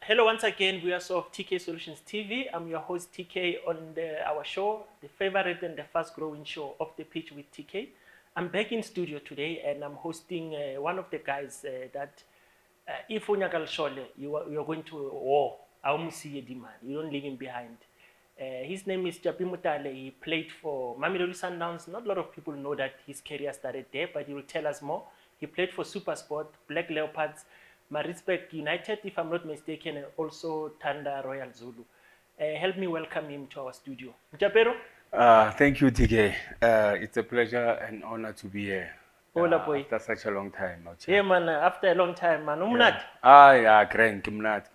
Hello once again, viewers of TK Solutions TV. I'm your host TK on our show, the favorite and the fast-growing show, Off the Pitch with TK. I'm back in studio today, and I'm hosting one of the guys that, if you are going to war, you don't leave him behind. His name is Japie Motale. He played for Mamelodi Sundowns. Not a lot of people know that his career started there, but he will tell us more. He played for Supersport, Black Leopards, Maritzburg United, if I'm not mistaken, and also Tanda Royal Zulu. Help me welcome him to our studio. Japero? Thank you, TK. It's a pleasure and honor to be here. Hola, boy. After such a long time. Yeah, man, after a long time, man. Yeah, great. Kimnat.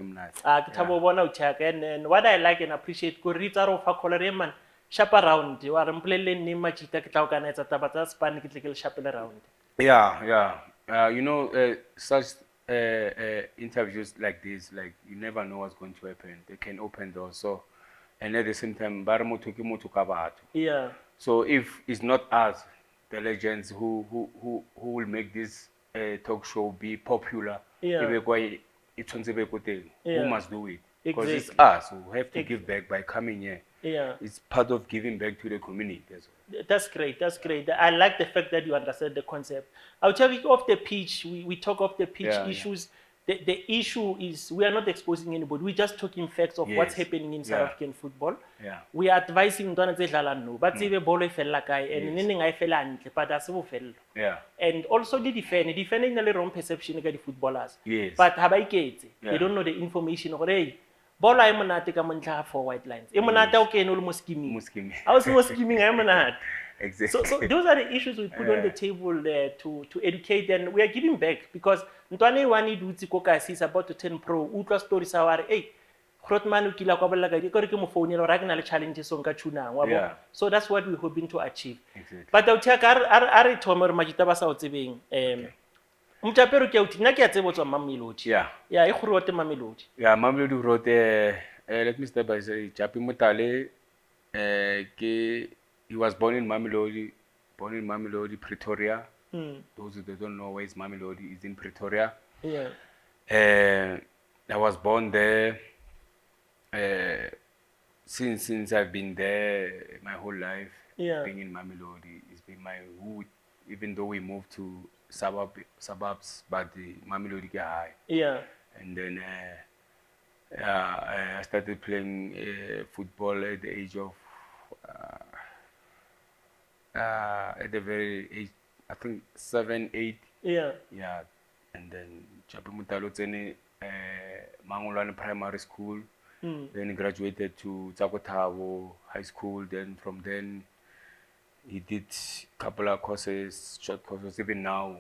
Kitabo bona uchaka. And what I like and appreciate, go read out of a man. Shop around. You are playing ni machita kitauka na tabata span kitlikil shapel around. Yeah. Such interviews like this, like you never know what's going to happen. They can open doors. So, and at the same time, Yeah. So if it's not us, the legends who will make this talk show be popular, Yeah. who must do it? Because it's Exactly. us who have to give back by coming here. Yeah. It's part of giving back to the community. That's great. That's great. I like the fact that you understand the concept. I'll tell you off the pitch. We talk off the pitch issues. The issue is we are not exposing anybody. We're just talking facts of what's happening in South African football. Yeah. We are advising Donna Zejalano, but they ball fella guy and anything I fell and but that's fell. Yeah. And also the defending the wrong perception of the footballers. Yes. But they don't know the information of hey. Ball I monate ka montlha for white lines. E monate okay no mo scheming. I was more scheming I monate. Exactly. So those are the issues we put on the table to educate, and we are giving back because Ntwane wani dutsi ko ka is about to turn pro. Utla stories are hey Grotman o kila kwa bolla ga di gore ke mo phone le ra ke na le challenges on ka tuna wa bo. So that's what we're hoping to achieve. Exactly. But I tell are thoma re majita ba sa o tsebeng Mtapero ke uti nna ke a tsebo tswa Mamelodi. Yeah, e go rote Mamelodi. Yeah, Mamelodi wrote let me start by saying Japie Motale he was born in Mamelodi, Pretoria. Those who don't know where is Mamelodi is in Pretoria. Yeah. I was born there. Since I've been there my whole life. Yeah. Being in Mamelodi, it's been my root. Even though we moved to suburbs, but the Mamelodi get high. Yeah. And then I started playing football at the age of at the very age, I think 7, 8. Yeah. Yeah. And then Japie Motale Mangolwane Primary School. Then he graduated to Tsakotabo High School. Then from then he did a couple of courses, short courses. Even now,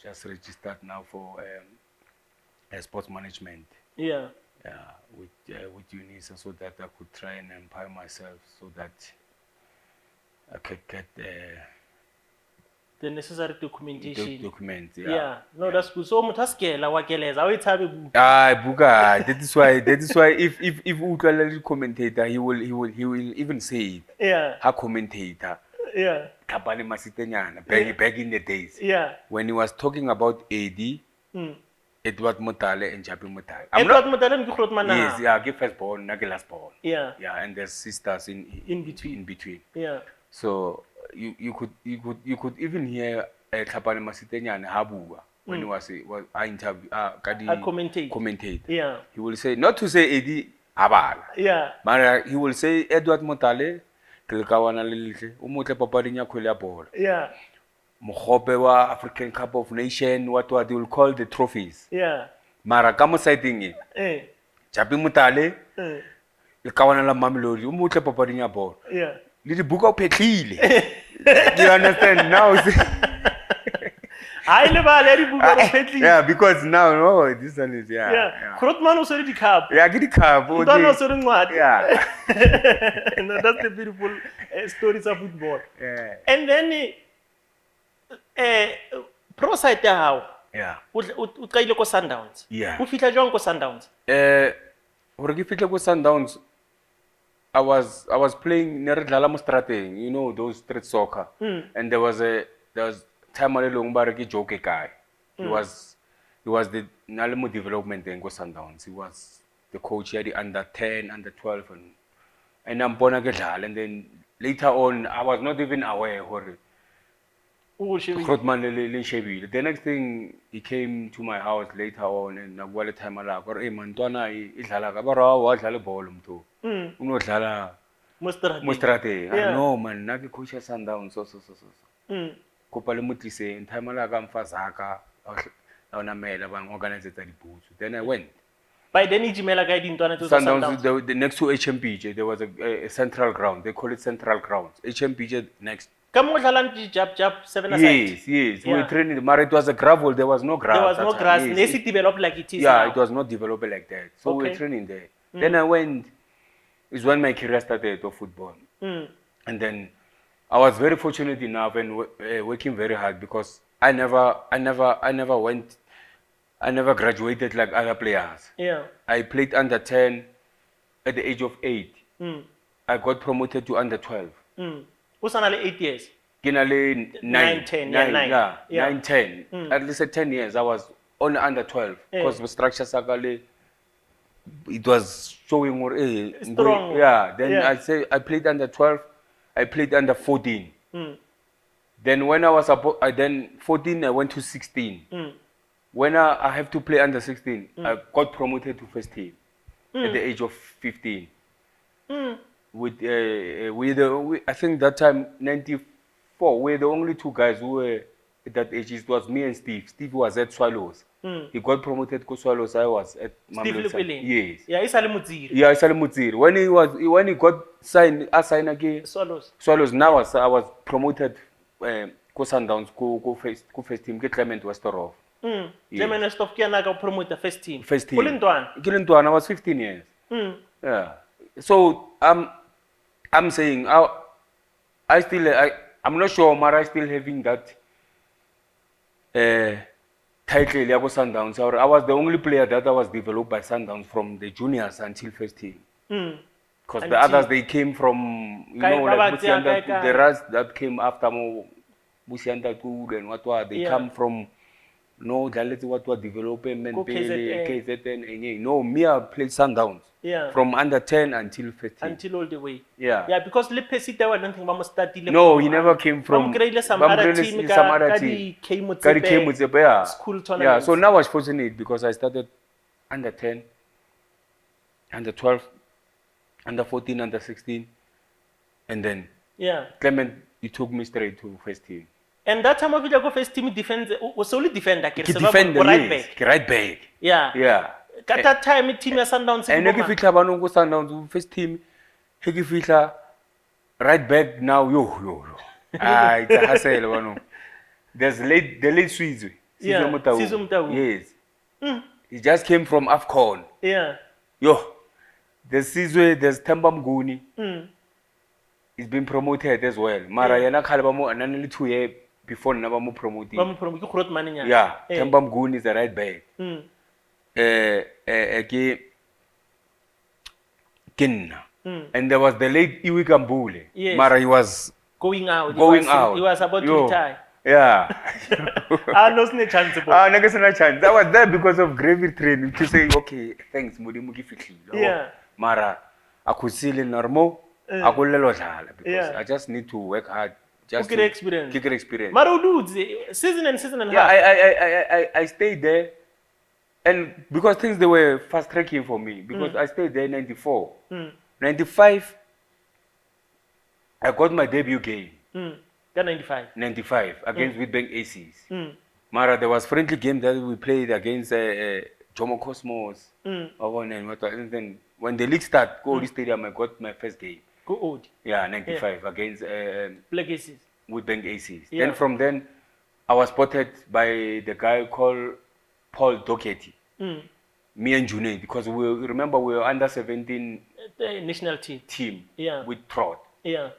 just registered now for sports management. Yeah. With UNISA, so that I could try and empower myself, so that I could get the necessary documentation. Documents. No, that's good. So mutaskela wakeleza awethabe buka. Buka. That is why if utlala commentator, he will even say it. Yeah. Ha commentator. Yeah. Kapane masitenyana back in the days. Yeah. When he was talking about AD, Edward Motale and Japie Motale. Edward Motale and Grotman. Yes, yeah, give first born, not last born. Yeah. Yeah, and there's sisters in between. Yeah. So you could even hear Kapane masitenyana habuga when he was I interview commentate. Yeah. He will say not to say AD abala. Yeah. But he will say Edward Motale kelkawana lelihle umuhle papading ya khwele ya bola. Yeah. Mogope wa African Cup of Nation, what they will call the trophies. Yeah. Mara ka mo sighting Japie Motale le kawana la Mamelodi umuhle papading ya bola. Yeah. Le di buka o phetlile. You understand now? Yeah, because now this one is Grotman also the cup. Yeah, get the cup. Yeah. No, that's the beautiful stories of football. Yeah. And then pro side how? Yeah. U tkaile ko Sundowns. Yeah. U fitla jwang ko Sundowns? Hore ke fitla ko Sundowns, I was playing near Dlala Mostrateng, you know, those street soccer. And there was time a little joke guy. He He was the Nalemo development then go Sundowns. He was the coach. He had the under 10, under 12, and I'm born again. And then later on, I was not even aware. The next thing, he came to my house later on, and I was time alak. Or man, Twana, idlala ka bara wa dlala ball mto. Uno dlala Mostrate. I know man, naki coach Sundowns so. Kopa le motlise in time alak am fazaka. Then I went. By then, Sundowns, the next to HMPJ, there was a central ground. They call it central grounds. HMPJ next. Yes. We were training. But it was a gravel. There was no grass. There was no grass. Yes. It developed like it is Yeah, now. it was not developed like that. So we were training there. Then I went. Is when my career started of football. And then I was very fortunate enough and working very hard because I never graduated like other players. Yeah. I played under 10 at the age of 8. I got promoted to under 12. Usanale 8 years. Kinale 9, 10. 9, 10. At least at 10 years, I was only under 12 because the structure sagale, it was showing more strong. Yeah. Then I played under 12. I played under 14. Then when I was 14, I went to 16. When I have to play under 16, I got promoted to first team at the age of 15. I think that time 94, we're the only two guys who were at that age. It was me and Steve. Steve was at Swallows. He got promoted to Swallows. I was at Steve. Yes. Yeah, it's Mutsiri. Yeah, it's Mutsiri. When he got signed, I signed again. Swallows. Now I was promoted. Go Sundowns. Go first team. Get Clement Westerhoff. Clement Westerhoff kiana promote the first team. First team. Kilintwan. I was 15 years. Yeah. So I'm saying I'm not sure Mara is still having that title Yago Sundowns. I was the only player that I was developed by Sundowns from the juniors until first team. Because the others they came from like the rest that came after Busianda Tour and what they come from development KZN. No, me I played Sundowns. Yeah. From under 10 until 15. Until all the way. Yeah. Yeah, because Lepesita was nothing about study. No, he never came from some other team. School tournament. Yeah, so now I was fortunate because I started under 10, under 12, under 14, under 16. And then Clement, he took me straight to first team. And that time of the go first team defense was only defender. Right back. Yeah. Yeah. At that time, team was Sundowns. And if you go Sundowns, first team, right back now, yo. It's a hassle. There's the late Swiss. Motale. Yes. He just came from AFCON. Yeah. Yo. There's Sizwe, there's Themba Mnguni. He's been promoted as well. Mara yana khalabamo ananili 2 years before Nabamo promoted. Yeah. Themba Mnguni is the right back. And there was the late Iwi Kambule. Yes. Mara, he was going out. He was about to retire. Yeah. No chance. No chance. That was there because of gravy training to say, okay, thanks, Mudimuki Fikli. Yeah. Mara, I could see in normal. I could because I just need to work hard. Just get experience. Get experience. Mara, season and half. Yeah, I stayed there. And because things they were fast tracking for me, because I stayed there in 94. 95, I got my debut game. 95 against Witbank Aces. Mara, there was friendly game that we played against Jomo Cosmos. And then when the league started, go Stadium, I got my first game. Go old. Yeah, 95 against Black Aces. Witbank Aces. Yeah. Then from then, I was spotted by the guy called Paul Doherty. Me and Junaid, because we were under 17 national team. Yeah. With Trot. Yeah.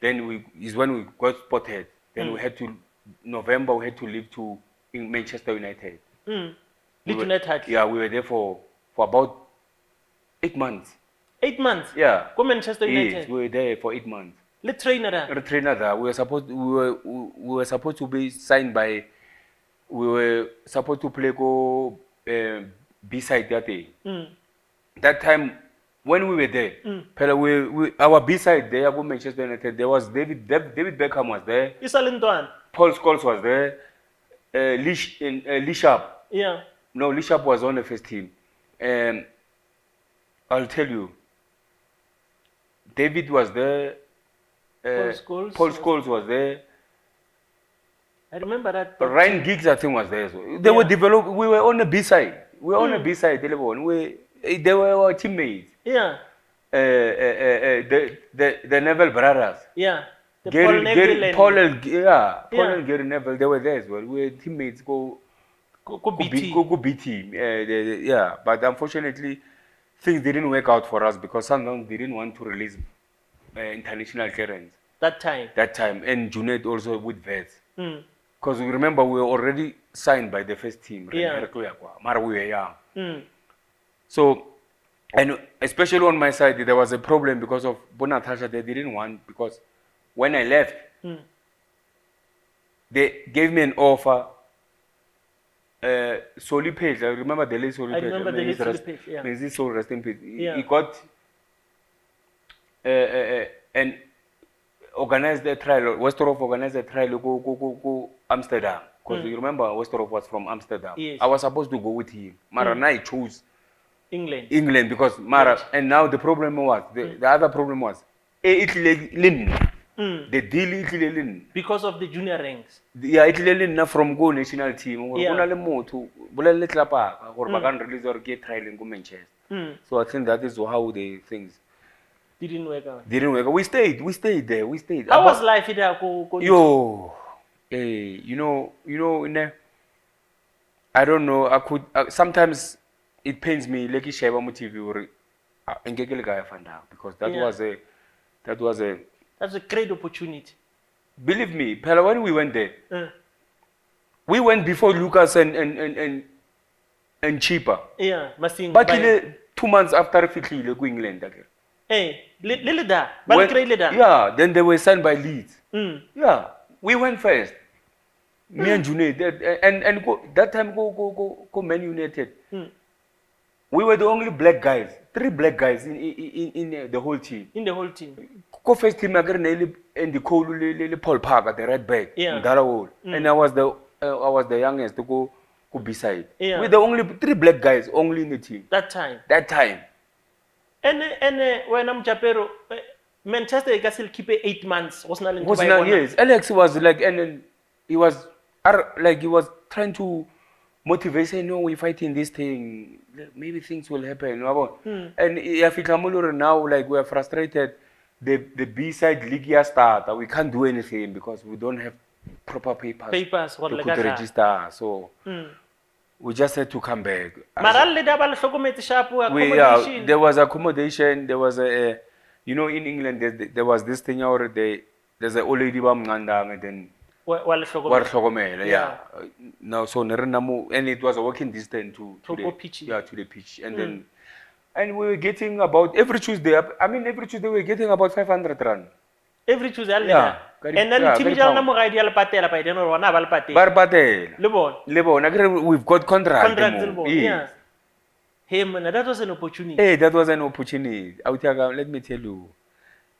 Then is when we got spotted. Then we had to November we had to leave to Manchester United. Yeah, we were there for about 8 months. 8 months. Yeah. Go Manchester United. Yes, we were there for 8 months. The trainer there. We were supposed to be signed by we were supposed to play go B-side that day. That time, when we were there, phela our B-side there, go Manchester United, there was David Beckham was there, Paul Scholes was there, Lee Sharp. Yeah. No, Lee Sharp was on the first team. I'll tell you, David was there, Paul Scholes was there. I remember that. Ryan Giggs, I think, was there. So they were developed. We were on the B side. We were on the B side. They were our teammates. Yeah. The Neville brothers. Yeah. Paul and Gary Neville. They were there as well. We were teammates. Go B team. Yeah, but unfortunately, things didn't work out for us because Sundowns didn't want to release international clearance. That time, and Junaid also with vets. Because we remember we were already signed by the first team. Yeah. But we were young. So, and especially on my side, there was a problem because of Bonatasha. They didn't want, because when I left, they gave me an offer. Soli Page, I remember the late Soli Page. I remember the late Soli Page, yeah. May his soul rest in peace. Yeah. He got and organized a trial. Westerhof organized a trial to go Amsterdam. Because you remember Westerhof was from Amsterdam. Yes. I was supposed to go with him. Mara I chose England because Mara, and now the problem was, the other problem was, the deal Italy because of the junior ranks. Yeah, Italy from go national team. Yeah. Release or get trial in Manchester. So I think that is how the things didn't work out. We stayed there. How was life in there? Yo, hey, you know, I don't know. I could sometimes it pains me. Like Shaiba TV or because that's a great opportunity. Believe me, Pella, when we went there, we went before Lucas and Cheaper. Yeah, but 2 months after Fitli go England again. Hey, yeah, then they were signed by Leeds. Yeah, we went first. Me and Junaid, and that time go Man United. We were the only black guys, 3 black guys in the whole team. Go first team again and the Paul Park at the right back. Yeah. And I was the youngest to go beside. Yeah. We're the only 3 black guys only in the team. That time. And when I'm Japero, Manchester still keep 8 months. Yes. Alex was like, and then he was trying to motivate, say, no, we're fighting this thing. Maybe things will happen. And now, like, we are frustrated. The B-side league start. We can't do anything because we don't have proper papers to register. So we just had to come back. There was accommodation. There was a, in England, there was this thing already. There's an old lady and then yeah. Now, so and it was a walking distance to the pitch. And then and we were getting about every Tuesday we were getting about 500 rand. Every Tuesday, yeah. And then team we've got contract. Yeah. Hey man, that was an opportunity. Hey, that was an opportunity. Let me tell you.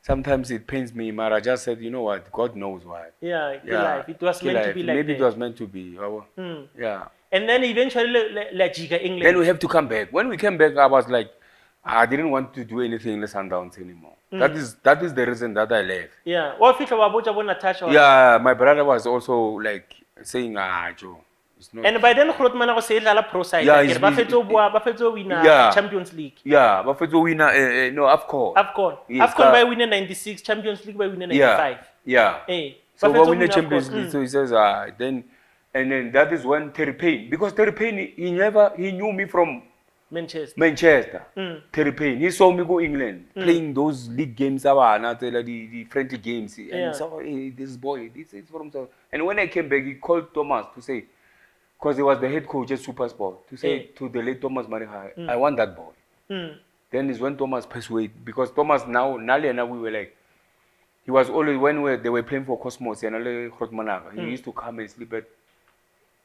Sometimes it pains me, Mara just said, you know what, God knows why. Yeah, life. It was meant to be like maybe that. It was meant to be. Yeah. And then eventually, England. Then we have to come back. When we came back, I was like, I didn't want to do anything in the Sundowns anymore. That is the reason that I left. Yeah. What feature about Natasha? Yeah, my brother was also like saying, Joe. And by then, Grootman was saying that pro side. Yeah, Buffalo winner Champions League. Yeah, Buffalo winner. No, AFCON. Yes, AFCON by winning 96, Champions League by winning 95. Yeah. Hey, so by winning Champions League, so he says, then that is when Terry Payne, because Terry Payne, he knew me from Manchester. Terry Payne, he saw me go England playing those league games, the friendly games, and so hey, this boy, this is from South. And when I came back, he called Thomas to say. Because he was the head coach at Supersport, to say to the late Thomas Mariha, I want that boy. Then is when Thomas persuaded, because Thomas Nali and we were like, he was always, when they were playing for Cosmos, and he used to come and sleep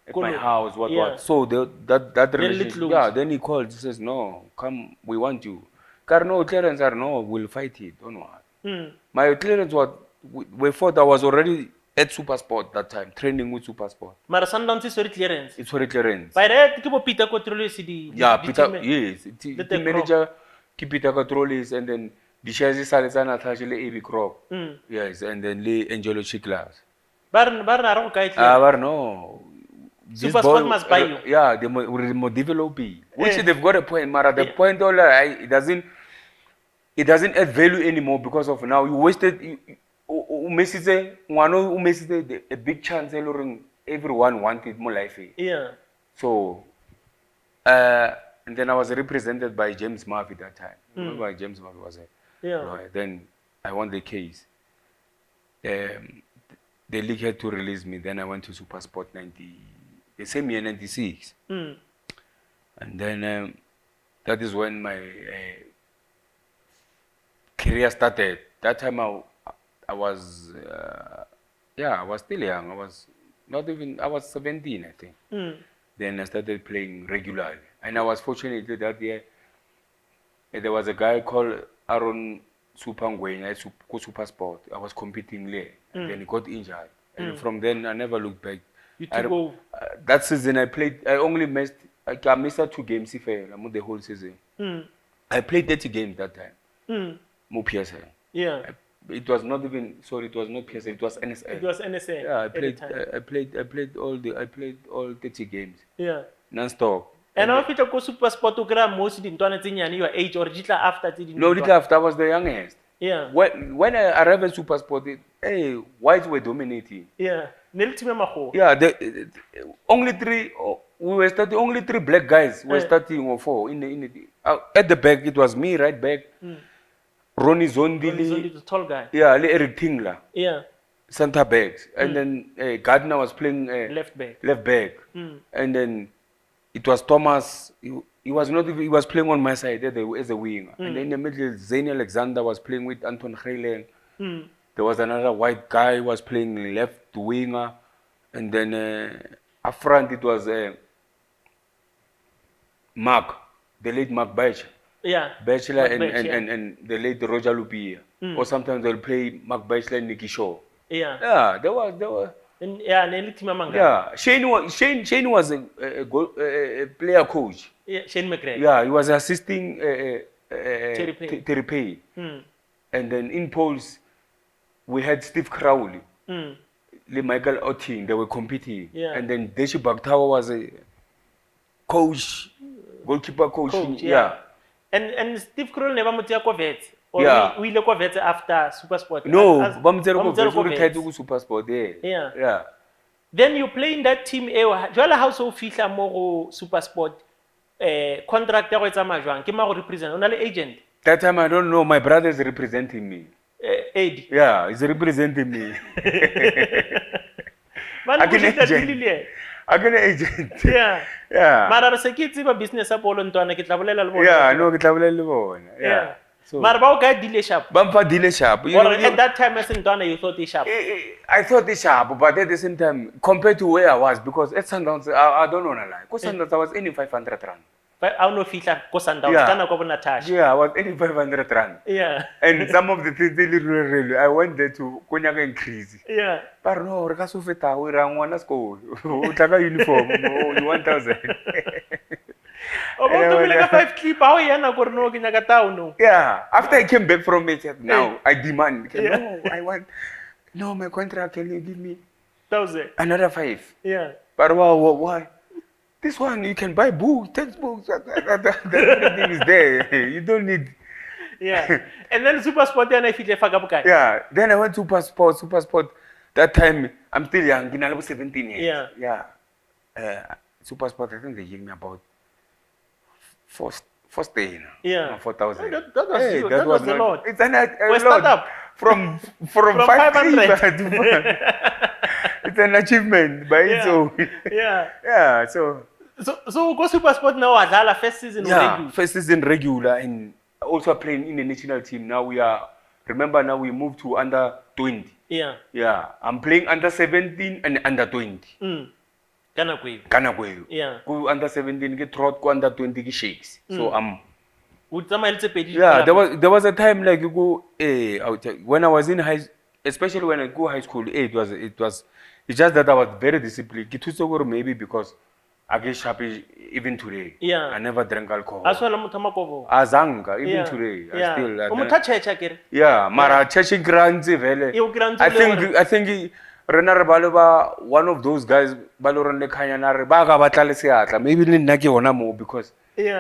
at my house, what. So that relationship, lose. then he called, he says, no, come, we want you. No, clearance are no, we'll fight it, don't worry. My clearance was, we thought I was already at Supersport that time, training with Supersport. Mara Sundowns is already clearance. It's already clearance. By that, keep Peter control the. Yeah, Peter, yes, the manager, keep Peter controls, and then the shares is Alexander Thashile AB Crop. Yes, and then Lee Angelo Chiklas. Bar no. Supersport must buy you. Yeah, they more develop it. Which they've got a point, Mara. The point all it doesn't add value anymore because of now you wasted a big chance everyone wanted more life. Yeah. So and then I was represented by James Murphy that time. Remember James Murphy was a lawyer. Then I won the case. The league had to release me. Then I went to Supersport the same year, 96. And then that is when my career started. That time I was, I was still young. I was 17, I think. Then I started playing regularly. And I was fortunate that year, there was a guy called Aaron Supangweng at Supersport. I was competing there. And then he got injured. And from then, I never looked back. You took over? That season, I only missed, I missed 2 games if I'm the whole season. I played 30 games that time. More PSL. Yeah. It was not even, sorry, it was not PSL, it was NSL. It was NSL. Yeah, I played all 30 games. Yeah. Non-stop. And how did you go Supersport to grab most of your age or little after? No, little after, I was the youngest. Yeah. When I arrived at Supersport, whites were dominating. Yeah. Yeah, only 3. We were starting. Only 3 black guys were starting, or 4 at the back. It was me, right back. Ronnie Zondili, the tall guy. Yeah, Eric Tingler. Yeah. Center backs, and then Gardner was playing left back. Left back, and then it was Thomas. He was not. He was playing on my side as a winger, and then in the middle, Zane Alexander was playing with Anton Grelen. There was another white guy who was playing left winger, and then up front it was Mark, the late Mark Bachelor. Yeah. Bachelor and the late Roger Lupia. Or sometimes they'll play Mark Bachelor and Nicky Shaw. Yeah. Yeah, there was. Yeah, Shane was a player coach. Yeah, Shane McRae. Yeah, he was assisting Terry Payne. And then in polls, we had Steve Crowley, Michael Otin, they were competing. Yeah. And then Deshi Baktawa was a coach, goalkeeper coach. Yeah. And Steve Crowley never moved to Vet. Or we look at Vet after Supersport. No, retired to Supersport. Yeah. Then you play in that team. Do you how so feel more Supersport contract? Represent only agent. That time I don't know. My brother is representing me. Eddie. Yeah, he's representing me. I can agent. Yeah. Yeah. Mara se kitsi ba business up all ntwana ke tlabolela le bona. Yeah, no ke tlabolela le bona. Yeah. So Mara ba o ka dealership. Bampa dealership. Or at that time as ntwana you thought it's sharp. I thought it's sharp, but at the same time compared to where I was, because at Sundowns I don't want to lie. Because Sundowns I was earning 500 rand. But I don't know if it's like Sundowns kana ko Natasha. Yeah, I was earning 500 rand. Yeah. And some of the things really I went there to Konyaga increase. Yeah. But no, re ka so feta o ra ngwana school. O tla ka uniform, o 1000. Oh, but like 5 clip how yana go no ke nyaka tao no. Yeah, after I came back from it, now I demand. No, I want. No, my contract, can you give me 1,000? Another 5. Yeah. But why? This one you can buy books, textbooks. Everything is there. You don't need. Yeah. And then Supersport then I feel like yeah. Then I went to Supersport. That time I'm still young. I was 17 years. Yeah. Yeah. Supersport. I think they gave me about 4 stay. Yeah. 4,000. That was a lot. It's a lot. Startup. From 500. It's an achievement by its own. Yeah. Yeah. So go Supersport now. Adala first season regular. First season regular, and also playing in the national team. Now now we moved to under 20. Yeah. Yeah. I'm playing under 17 and under 20. Kana kwe. Yeah. Ku under 17 ke trot, ku under 20 ke shakes. So Yeah, there was a time like you go when I was in especially when I go high school, it's just that I was very disciplined. Ke thutse gore maybe because I get sharpy even today. Yeah. I never drank alcohol. Azanga, Azanga even today. I still yeah, mara churching grants vele. I think rena re ba le ba one of those guys ba le rone khanya na re ba ga batla le seatla maybe le nna ke hona mo because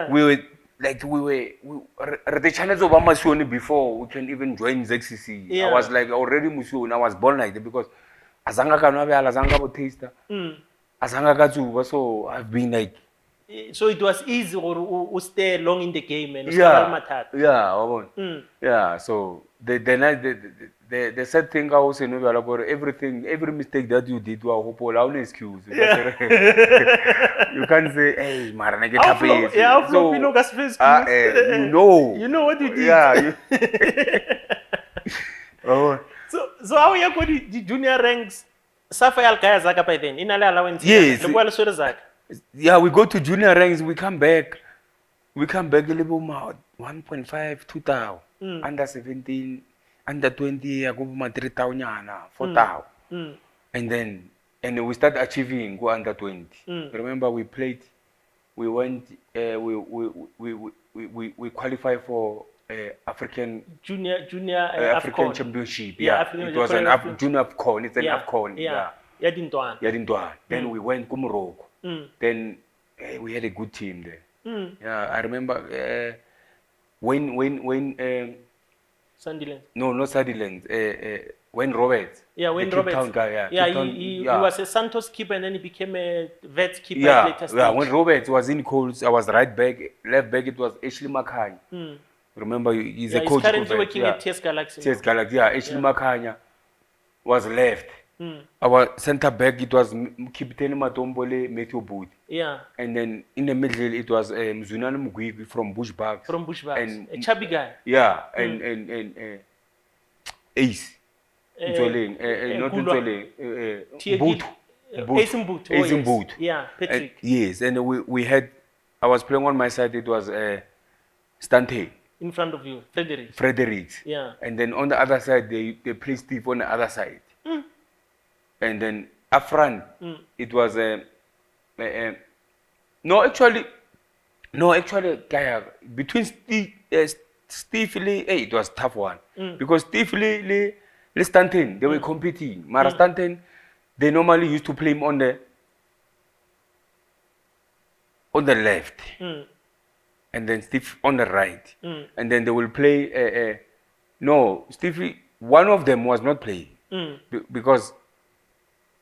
we were the channels of Amasioni before we can even join ZCC. I was like already Musioni. I was born like that because Azanga Kanabe Azanga bo taster. Azanga Kazuba, so I've been like. So it was easy or stay long in the game and yeah. So the sad thing I was saying about every mistake that you did, was hope excuse. You can't say, hey, Marana get happy. So you know what you did. Yeah. So how you go the junior ranks? Safa Alkaya Zaka by then. In allowance. Yes. Yeah, we go to junior ranks, we come back a little more 1.5, 2,000. Under 17, under 20, I go for 3,000, 4,000. And we start achieving go under 20. Remember we played, we went, we qualified for African African Championship. Yeah, it was an junior AFCON. It's an AFCON. Yeah. Then we went to Morocco. Then we had a good team there. Yeah, I remember when Sunderland. No, not Sunderland. When Roberts. Yeah, when the Roberts. Cape Town guy, He was a Santos keeper and then he became a Vets keeper yeah, later stage. Yeah, when Roberts was in Coles, I was right back. Left back, it was Ashley Makanya. Remember, he's a coach. He's currently working at TS Galaxy. TS Galaxy, yeah. Ashley Makanya was left. Our center back, it was Kipiteni Matombole, Matthew Booth. Yeah. And then in the middle, it was Mzunani Mugwibi from Bushbucks. From Bushbucks. And a chubby guy. Yeah, and Ace. Not Ntsoleng. Boot. Ace Boot. Yeah, Patrick. Yes, and I was playing on my side, it was Stante. In front of you, Fredericks. Yeah. And then on the other side, they play Steve on the other side. And then up front, it was actually, between Steve Lee, it was a tough one. Because Steve Lee, Stanton, they were competing. Mara Stanton, they normally used to play him on the left. And then Steve on the right. And then they will play, Steve, one of them was not playing. Because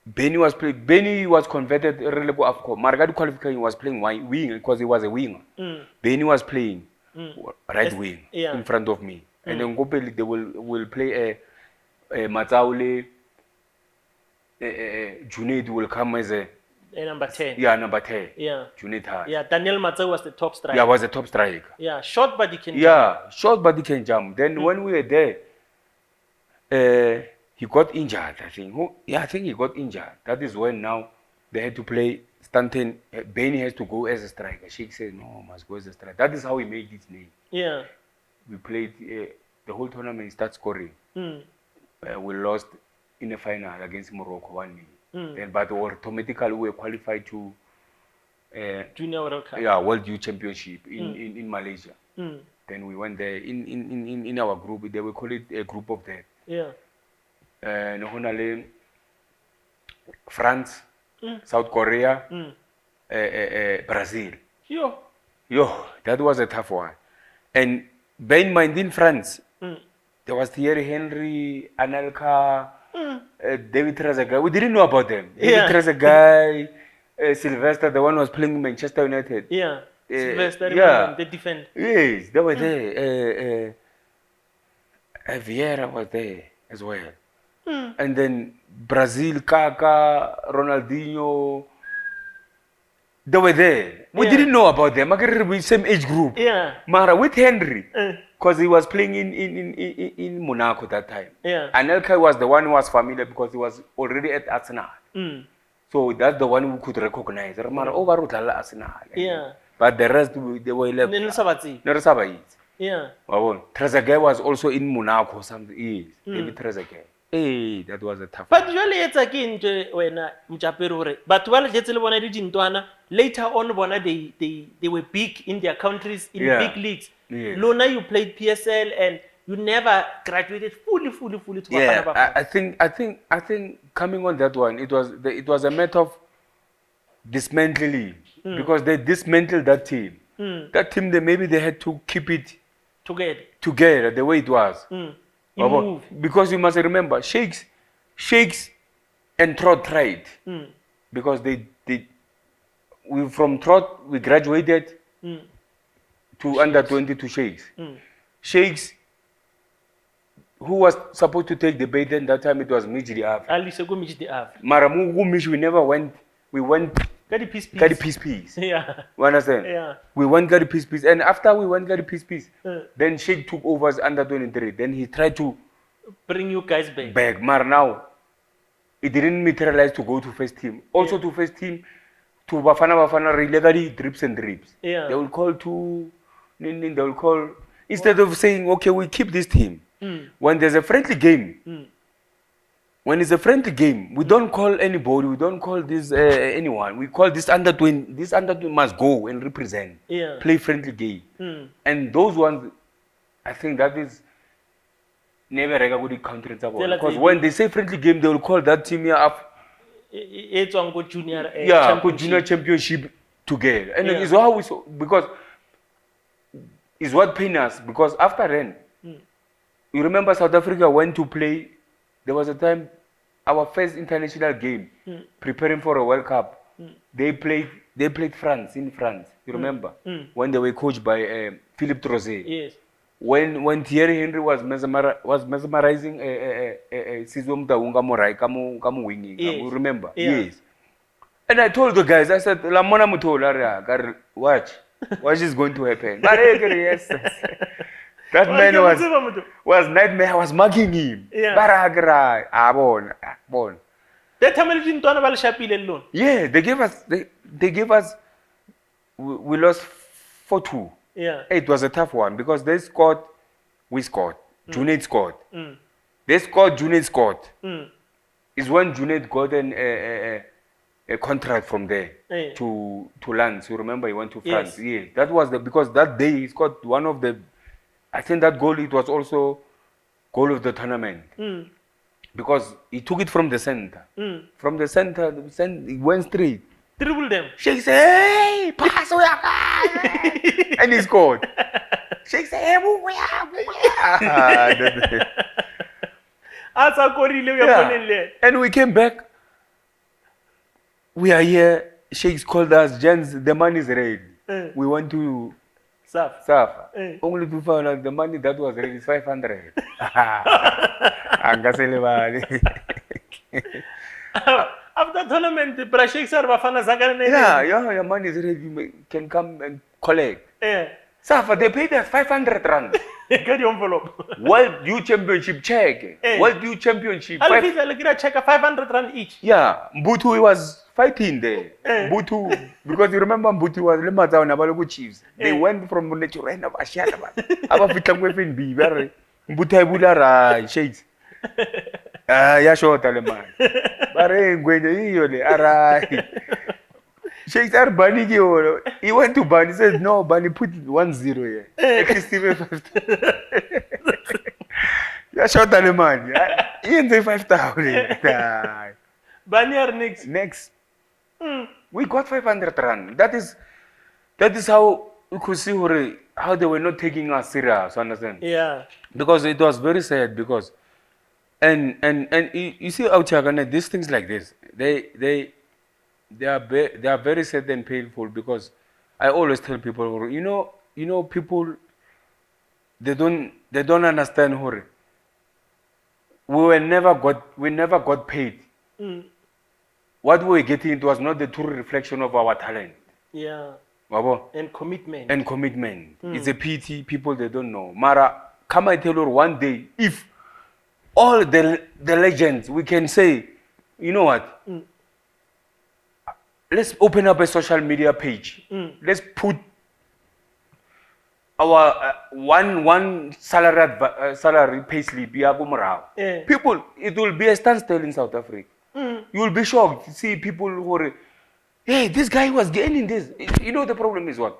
Benny was converted really go AFCON. Margadi qualification was playing wing because he was a winger. Benny was playing right wing in front of me. And then Ngubane, they will play Mataule, Junaid will come as a number 10. Yeah, number 10. Yeah. Junaid. Yeah, Daniel Matau was the top striker. Yeah, was the top striker. Yeah, short but he can jump. Yeah, short but he can jump. Then when we were there, he got injured, I think. I think he got injured. That is when now they had to play Stanton. Benny has to go as a striker. Sheikh said, no, must go as a striker. That is how he made his name. Yeah. We played the whole tournament, start scoring. We lost in the final against Morocco 1-0. But automatically we were qualified to Junior World Cup. Yeah, World Youth Championship in Malaysia. Then we went there in our group. They will call it a group of death. Yeah. France, South Korea, Brazil. Yo, that was a tough one. And bear in mind, in France, there was Thierry Henry, Anelka, David Trezeguet. We didn't know about them. David Trezeguet, Sylvester, the one who was playing Manchester United. Yeah, Sylvester, the defender. Yes, they were there. Vieira was there as well. And then Brazil, Kaká, Ronaldinho, they were there. We didn't know about them. I can same age group. Yeah. Mara with Henry, because he was playing in Monaco that time. Yeah. Anelka was the one who was familiar because he was already at Arsenal. So So that's the one we could recognize. Arsenal. Yeah. But the rest, they were left. Yeah. Trezeguet was also in Monaco something years. David Trezeguet. Hey, that was a tough But usually it's again when Mjapirure. But while Jetsel wanna did in Tuana, later on bona they were big in their countries, in big leagues. Yes. Lona, you played PSL and you never graduated fully to yeah, Bafana Bafana. I think coming on that one, it was a matter of dismantling because they dismantled that team. That team, maybe they had to keep it together the way it was. Because you must remember, Sheikhs and Trot tried because we from Trot we graduated to under 22 Sheikhs. Sheikhs, who was supposed to take the bait, and that time it was Mijdi Av. Maramu we never went. We went Gadi Peace. Yeah. You understand? Yeah. We went Gadi Peace. And after we went Gadi Peace, then Sheikh took over as under 23. Then he tried to bring you guys back. Mar now, it didn't materialize to go to first team. Also to first team, to Bafana regularly drips and drips. Yeah. They will call to they will call instead of saying, okay, we keep this team. When there's a friendly game, when it's a friendly game, we don't call anybody, we don't call this anyone. We call this under 20. This under 20 must go and represent. Yeah. Play friendly game. And those ones, I think that is never a good country. Because when they say friendly game, they will call that team here up. It's on good junior. Junior championship together. And it's how we saw, because it's what pain us. Because after then, you remember South Africa went to play. There was a time, our first international game, preparing for a World Cup. They played France in France. You remember when they were coached by Philippe Trosset. Yes. When Thierry Henry was mesmerizing Sizwe Mtaunga Morai kamu winging. You remember? Yes. And I told the guys, I said, Lamona Mutolo, watch is going to happen. But yes. That man was nightmare. I was mugging him. Yeah. Bon. That time didn't talk about Japie alone. Yeah, they gave us. We lost 4-2. Yeah. It was a tough one because they scored, we scored. Junaid scored. They scored, Junaid scored. It's when Junaid got a contract from there to Lens. You remember he went to France. Yes. Yeah, that was because that day he scored one of the. I think that goal, it was also goal of the tournament. Because he took it from the center. From the center, he went straight. Dribble them. Sheikh said, hey, pass away. And he scored. Sheikh said, hey, and we came back. We are here. Sheikh's called us. Jens, the money is ready. We want to Safa. Only to find out the money that was ready is 500. After tournament, the Brashik sir Bafana Zagane. Yeah, your money is ready. You can come and collect. Safa, they paid us 500 rand. Get your envelope. World Youth Championship check. World Youth Championship. I'll check 500 rand each. Yeah, Mbutu was fighting there. Mbutu, because you remember Mbutu was Lemata on Abalogo Chiefs. They went from Munetu and Abashana. Abafita weapon be very Mbuta Bulara Shades. Yasho Taleman. Bare Gwene, Arai. Sheikhs are Bunny. He went to Bunny. He said, no, Bunny put 1-0 here. Yasho Taleman. He didn't say 5,000. Bunny are next. We got 500 rand. That is how we could see how they were not taking us serious. Understand? Yeah. Because it was very sad. Because and you see out here, these things like this, they are very sad and painful. Because I always tell people, you know, people they don't understand. We never got paid. What we were getting, it was not the true reflection of our talent. Yeah. And commitment. It's a pity people they don't know. Mara, come I tell you one day, if all the legends we can say, you know what? let's open up a social media page. Let's put our one salary payslip. People, it will be a standstill in South Africa. You will be shocked to see people who are, hey, this guy was gaining this. You know the problem is what?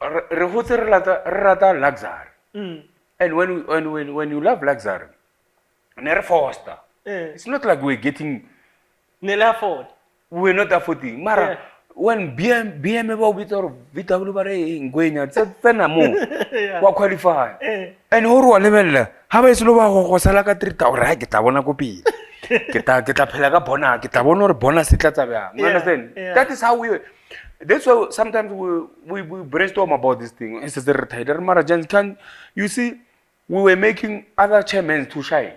Rata luxury. And when you love luxury, never foster. It's not like we're getting. We're not affording. Mara, when BMW with or VW bare ngwenya tsena mo wa qualify. And horo wa level ha ba islo ba go sala ka 3000 ke tla bona ko pele. Ke tla phela ka bona, ke tla bona re bona se tla tsabya. You understand? That is how we. That's why sometimes we brainstorm about this thing. It's a retired Marajan can you see we were making other chairmen to shine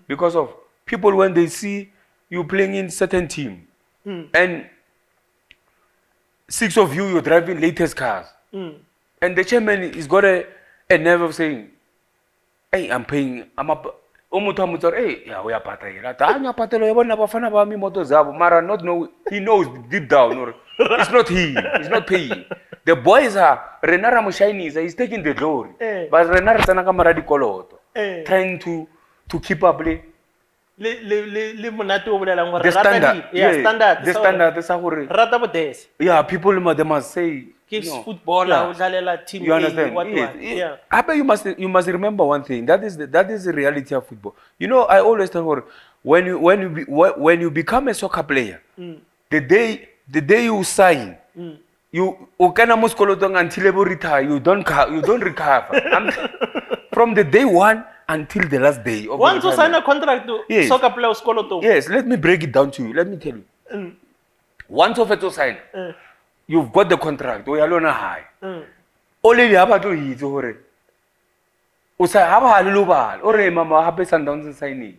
because of people when they see you playing in certain team and 6 of you're driving latest cars and the chairman is got a nerve of saying, hey, I'm paying, I'm up. Hey, yeah, we are patayela. Tanya patelo yabona bafana ba mi moto zabo. Mara not know. He knows deep down. Or it's not he. He's not paying. The boys are Renara Mushaini. He's taking the glory. But Renara Tanaka Maradi Koloto, trying to keep up. The standard. Yeah, standard. The standard. The standard. Yeah, people must say. Kids football, team. You understand? Yeah. You must remember one thing. That is the reality of football. You know, I always tell her when you become a soccer player, the day you sign, you until you retire, you don't recover. From the day one until the last day. Once you sign a contract, soccer player yes, let me break it down to you. Let me tell you. Once of it sign. You've got the contract. We are alone high. Only the about to hit over. Usa have a lubal or a mama happy sundowns signing.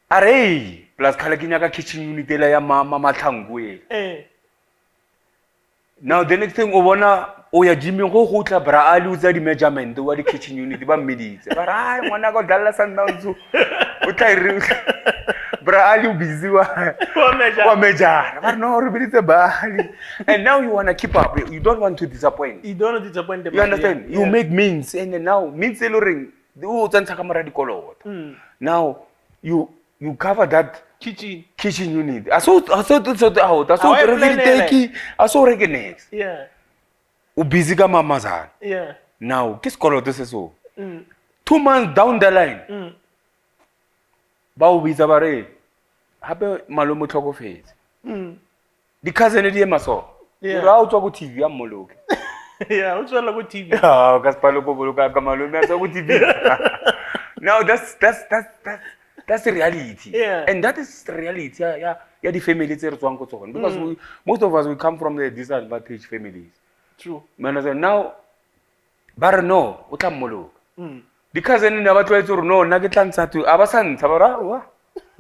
Array plus Kalakinaga kitchen unit la mama tangue. Now the next thing Owana Oya Jimmy Hota Bra I lose the measurement to what the kitchen unit about midis. But I wanna go Dallas sundowns to what I Bra you busy but no, and now you want to keep up. You don't want to disappoint. You don't want to disappoint them. You understand? You make means, and now means ring. Now you cover that kitchen unit. I saw out. I saw take. I saw recognize. Yeah. Busy mamazan. Yeah. Now kiss color this is so. 2 months down the line. Bao bizabare. Habe malomo tlhoko fetse. Di cousin di emaso. Ra o tswa go TV ya moloke. Yeah, o tswa go TV. Ah, ka spalo go boloka ka malome ya tswa go TV. Now that's the reality. Yeah. And that is the reality. Yeah, the family tse re tswang go tsona because most of us we come from the disadvantaged families. True. Now bara no o tla moloka. Di cousin ne ba tlwaetse re no nna ke tla ntsha tu abasantsha bara wa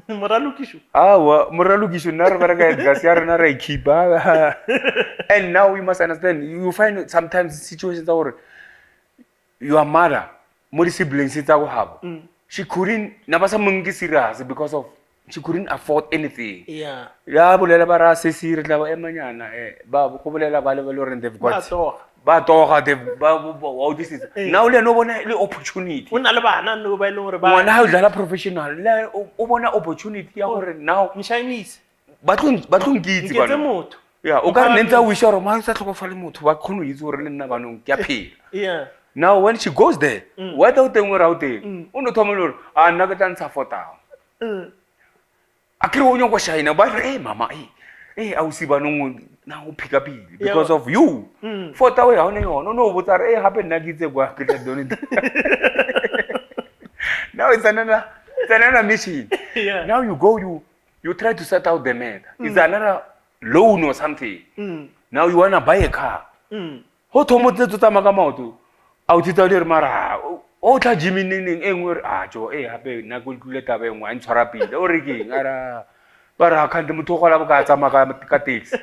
Moralukishu. Moralukishu and now we must understand. You find sometimes situations where your mother, more siblings, she couldn't serious because of she couldn't afford anything. Yeah. Now we are no opportunity. Professional. Opportunity now. Chinese. Yeah. Yeah. Now when she goes there, without them or out there, mama, hey, I will see now pick up because of you. For the way no, what are happen now it's another mission. Yeah. Now you go, you try to set out the man. It's another loan or something. Now you wanna buy a car. How to motor to Tamagamautu? Out it mara. Oh, Jimmy Ning, jo, happy, Naguleta, wine therapy, or rigging, but I can't do Tamagamatics.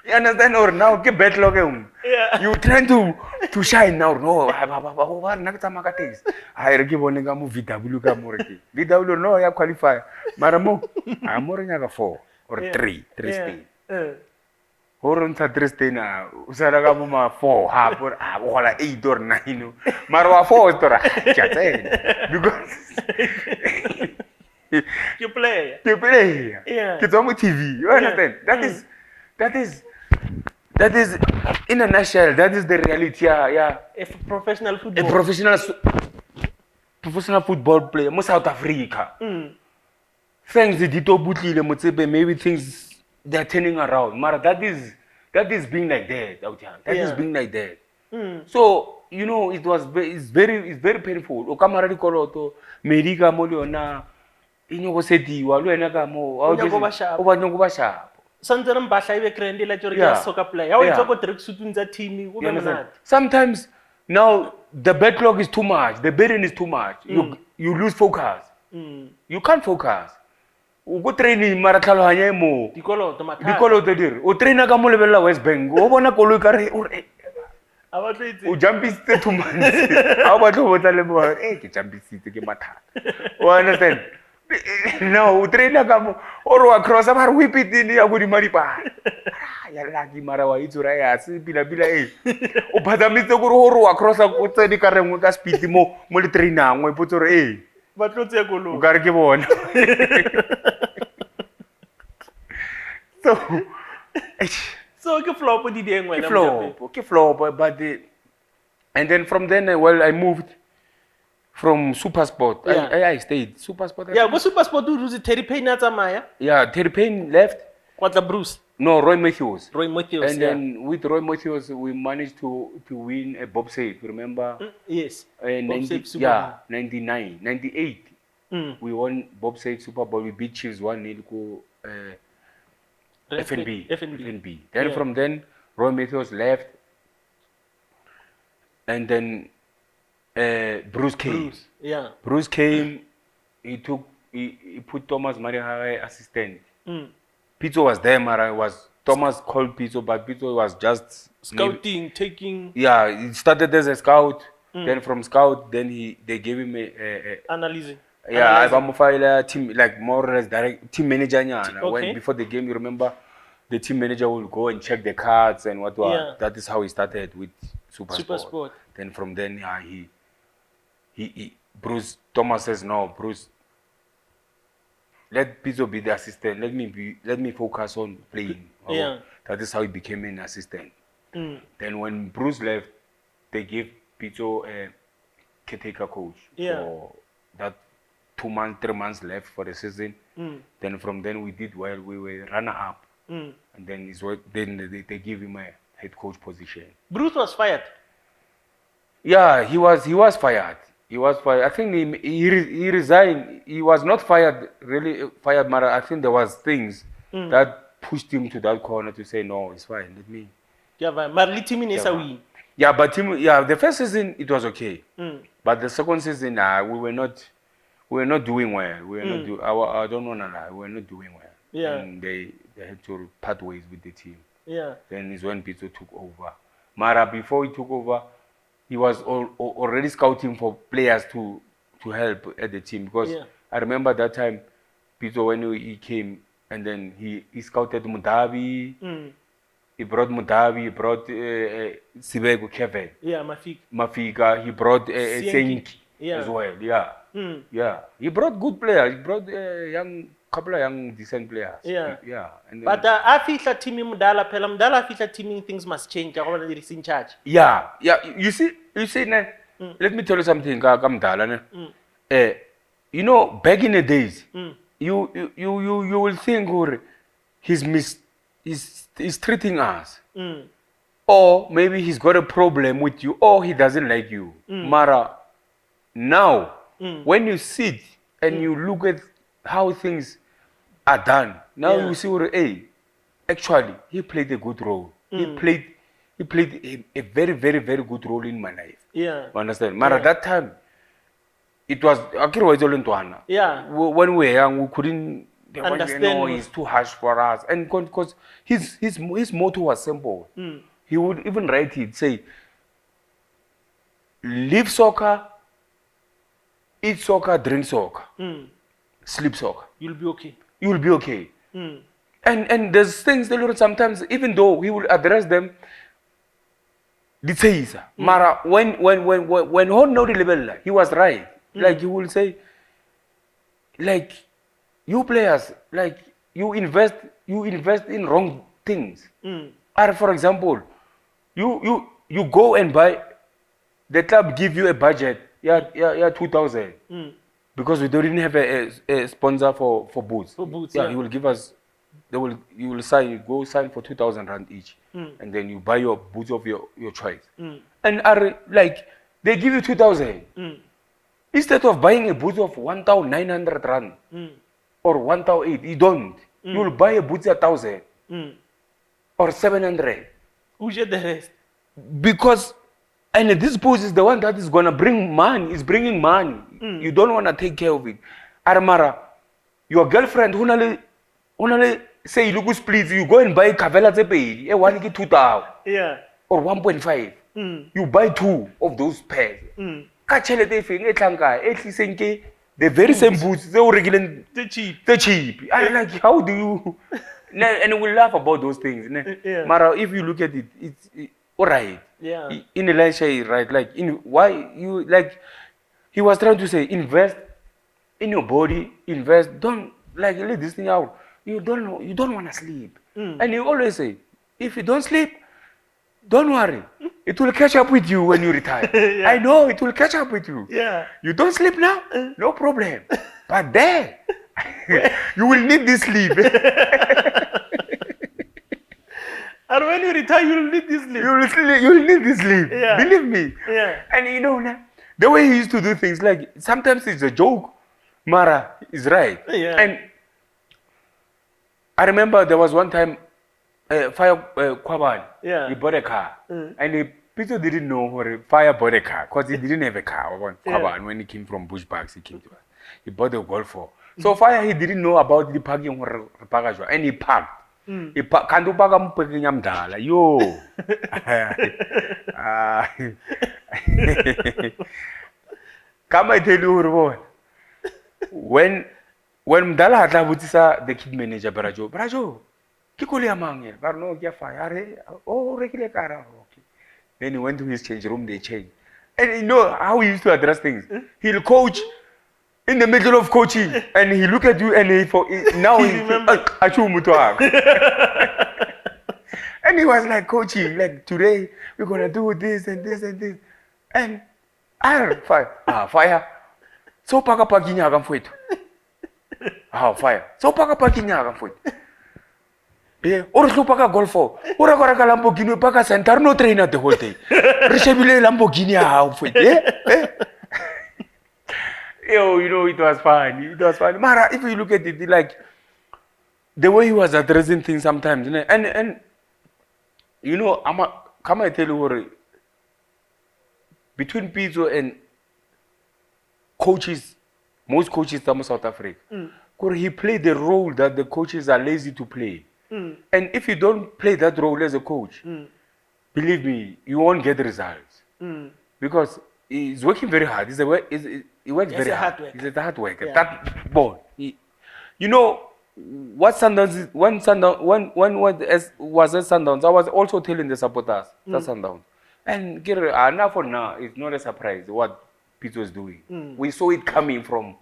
You understand or now get better. Yeah. You trying to to shine now. No, ba nna ke tsamaya ka taxi. Ha re ke bone ka mo VW ka mo re ke. VW no ya qualify. Mara mo a mo re nyaka 4 or 3 stain. Ho re ntsha 3 stain a o sala ka mo ma 4 ha bo a go gola 8 or 9. Mara wa 4 tora tja tsena because You play. Yeah. It's on TV. You understand? That is in a nutshell. That is the reality. Yeah. A professional football. A professional football player. Mo South Africa. Things dito butlile motsebe. Maybe things they are turning around. Mara that is being like that out here. That is being like that. So you know it's very painful. O kamara dikoloto medica mo le yona. Inyo sediwa lo ena ka mo o ba nyo ba shapo santse re mbahla ibe grande la jore ke soccer player ha o itse go direct suitung tsa team go be monate. Sometimes now the backlog is too much, the burden is too much. You lose focus. You can't focus. O go training mara tlhalohanya mo dikoloto dire o trainer ka mo lebella West Bank o bona koloi ka re o jumpiste 2 months ha o batla go botsa le mo ke jumpiste ke mathata o understand. No, trainer ka mo o wa cross ba re whip it in ya go di maripa ya laki mara wa itsura ya se bila o phadamitse go re wa cross go tsedi ka rengwe ka speed mo le trainer ngwe potso re ba tlotse koloi o ka re ke bona so ke flop di ding wena ke flop but and then from then I moved from Supersport. I stayed. Supersport. Yeah, go Supersport do Terry Payne na tsamaya. Yeah, Terry Payne left. Kwatla Bruce. No, Roy Matthews. And then with Roy Matthews, we managed to win a bobsleigh. Remember? Yes. 99, 98. We won bobsleigh Super Bowl. We beat Chiefs 1-0 to FNB. Then from then, Roy Matthews left, and then. Bruce came. Bruce came. He put Thomas Maria assistant. Pizzo was there, Mara Thomas called Pizzo, but Pizzo was just scouting, taking. Yeah, he started as a scout. Then from scout, then they gave him a analyzing. Yeah, I team like more or less direct team manager. When before the game, you remember, the team manager will go and check the cards and what. That is how he started with Supersport. Then from then, Bruce Thomas says no, Bruce. Let Pizzo be the assistant. Let me focus on playing. That is how he became an assistant. Then when Bruce left, they gave Pizzo a caretaker coach for that 2 months, 3 months left for the season. Then from then we did well. We were runner up, and then they gave him a head coach position. Bruce was fired. Yeah, he was fired. He was fired. I think he resigned. He was not fired, really fired, Mara. I think there was things that pushed him to that corner to say, no, it's fine, let me. Yeah, but win. Yeah, but the first season, it was okay. But the second season, we were not doing well. We were not I don't want to lie, we were not doing well. Yeah. And they had to part ways with the team. Yeah. Then is when Pizzo took over. Mara, before he took over, he was already scouting for players to help at the team, because I remember that time Pizzo, when he came, and then he scouted Mudabi. He brought Mudabi. He brought Sibego Kevin. Yeah, Mafika. He brought Senki as well. Yeah. Yeah. He brought good players. He brought couple of young decent players. Yeah. Yeah. And but after teaming Mudala, Mudala after teaming, things must change. Is in charge. Yeah. Yeah. You see, let me tell you something, Mudala. You know, back in the days, you will think he's treating us. Or maybe he's got a problem with you, or he doesn't like you. Mara, now, when you sit and you look at how things are done, now you see, hey, actually, he played a good role. He played a very, very, very good role in my life. Yeah. You understand? Mara, that time, it was, when we were young, we couldn't understand. No, he's too harsh for us. And because his motto was simple. He would even write it, say, live soccer, eat soccer, drink soccer, sleep soccer. You'll be okay. You will be okay. And there's things that Lord sometimes, even though He will address them, Mara when on no level, He was right. Like He will say, like you players, like you invest in wrong things. Or for example, you go and buy, the club give you a budget, 2,000. Because we didn't have a sponsor for boots. For boots, He will give us. You will sign for 2,000 rand each, and then you buy your boots of your choice. And like they give you 2,000 instead of buying a boot of 1,900 rand or 1,800. You don't. You will buy a boot at 1,000 or 700. Who share the rest? Because and this boot is the one that is gonna bring money. It's bringing money. You don't wanna take care of it. Armara, your girlfriend only say look split. You go and buy Kavela Zepe, one get 2,000. Yeah. Or 1.5. You buy 2 of those pairs. The very same boots, they're cheap. They're cheap. I like, how do you? And we laugh about those things. Yeah. Mara, if you look at it, it's all right. Yeah. In Elisha, right? Like, why you like? He was trying to say, invest in your body. Invest. Don't like let this thing out. You don't want to sleep. And he always say, if you don't sleep, don't worry. It will catch up with you when you retire. Yeah. I know it will catch up with you. Yeah. You don't sleep now, no problem. But then you will need this sleep. And when you retire, you will need this sleep. You will need this sleep. Yeah. Believe me. Yeah. And you know, the way he used to do things, like sometimes it's a joke. Mara is right. Yeah. And I remember there was one time, Fire Kwaban, Yeah. he bought a car. And people didn't know where Fire bought a car because he didn't have a car. Kwaban, when he came from Bushbucks, he came to us. He bought a Golf 4. So Fire, he didn't know about the parking and he parked. He parked. Can't park am parking am dala. Yo. Come I tell you, when Mdala had butisa the kid manager Brajo, Kikuli among here, but no get fire. Oh, regular car. Okay. Then he went to his change room, they changed. And you know how he used to address things. He'll coach in the middle of coaching, and he look at you and now he remember. And he was like coaching, like today we're gonna do this and this and this. And fire. So paka nyaga mfwetu. Fire. So paka nyaga mfwetu. Or so paka Golf 4. Ora kora ka Lamborghini paka center no trainer the whole day. Reshebile Lamborghini mfwetu. Yo, you know, it was fun. It was fun. Mara, if you look at it, like the way he was addressing things sometimes, and you know, come I tell you what, between Pizzo and coaches, most coaches from South Africa, he played the role that the coaches are lazy to play. And if you don't play that role as a coach, believe me, you won't get results. Because he's working very hard. He works very hard. He's a hard worker. Yeah. That boy. You know, what Sundowns, when was at Sundowns, I was also telling the supporters that Sundowns. And now for now, it's not a surprise what Peter is doing. We saw it coming from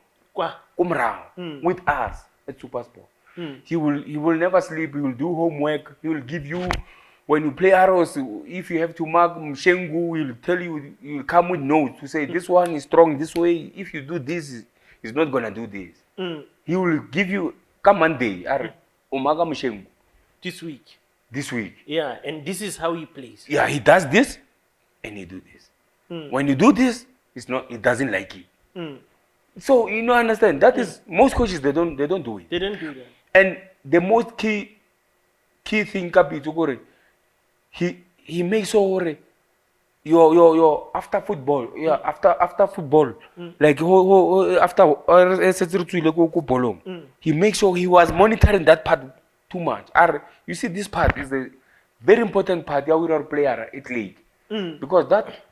Umrang with us at Supersport. He will never sleep. He will do homework. He will give you, when you play arrows, if you have to mark Mshengu, he'll tell you, he'll come with notes to say, this one is strong this way. If you do this, he's not going to do this. He will give you, come Monday, Umaga Mshengu. This week. Yeah, and this is how he plays. Yeah, he does this, and he do this. When you do this, he doesn't like it. So, you know, understand, that is, most coaches, they don't do it. They don't do that. And the most key thing, Kapi, he makes sure your after football, after football, like after he makes sure he was monitoring that part too much. You see, this part is a very important part. Our player at league, because that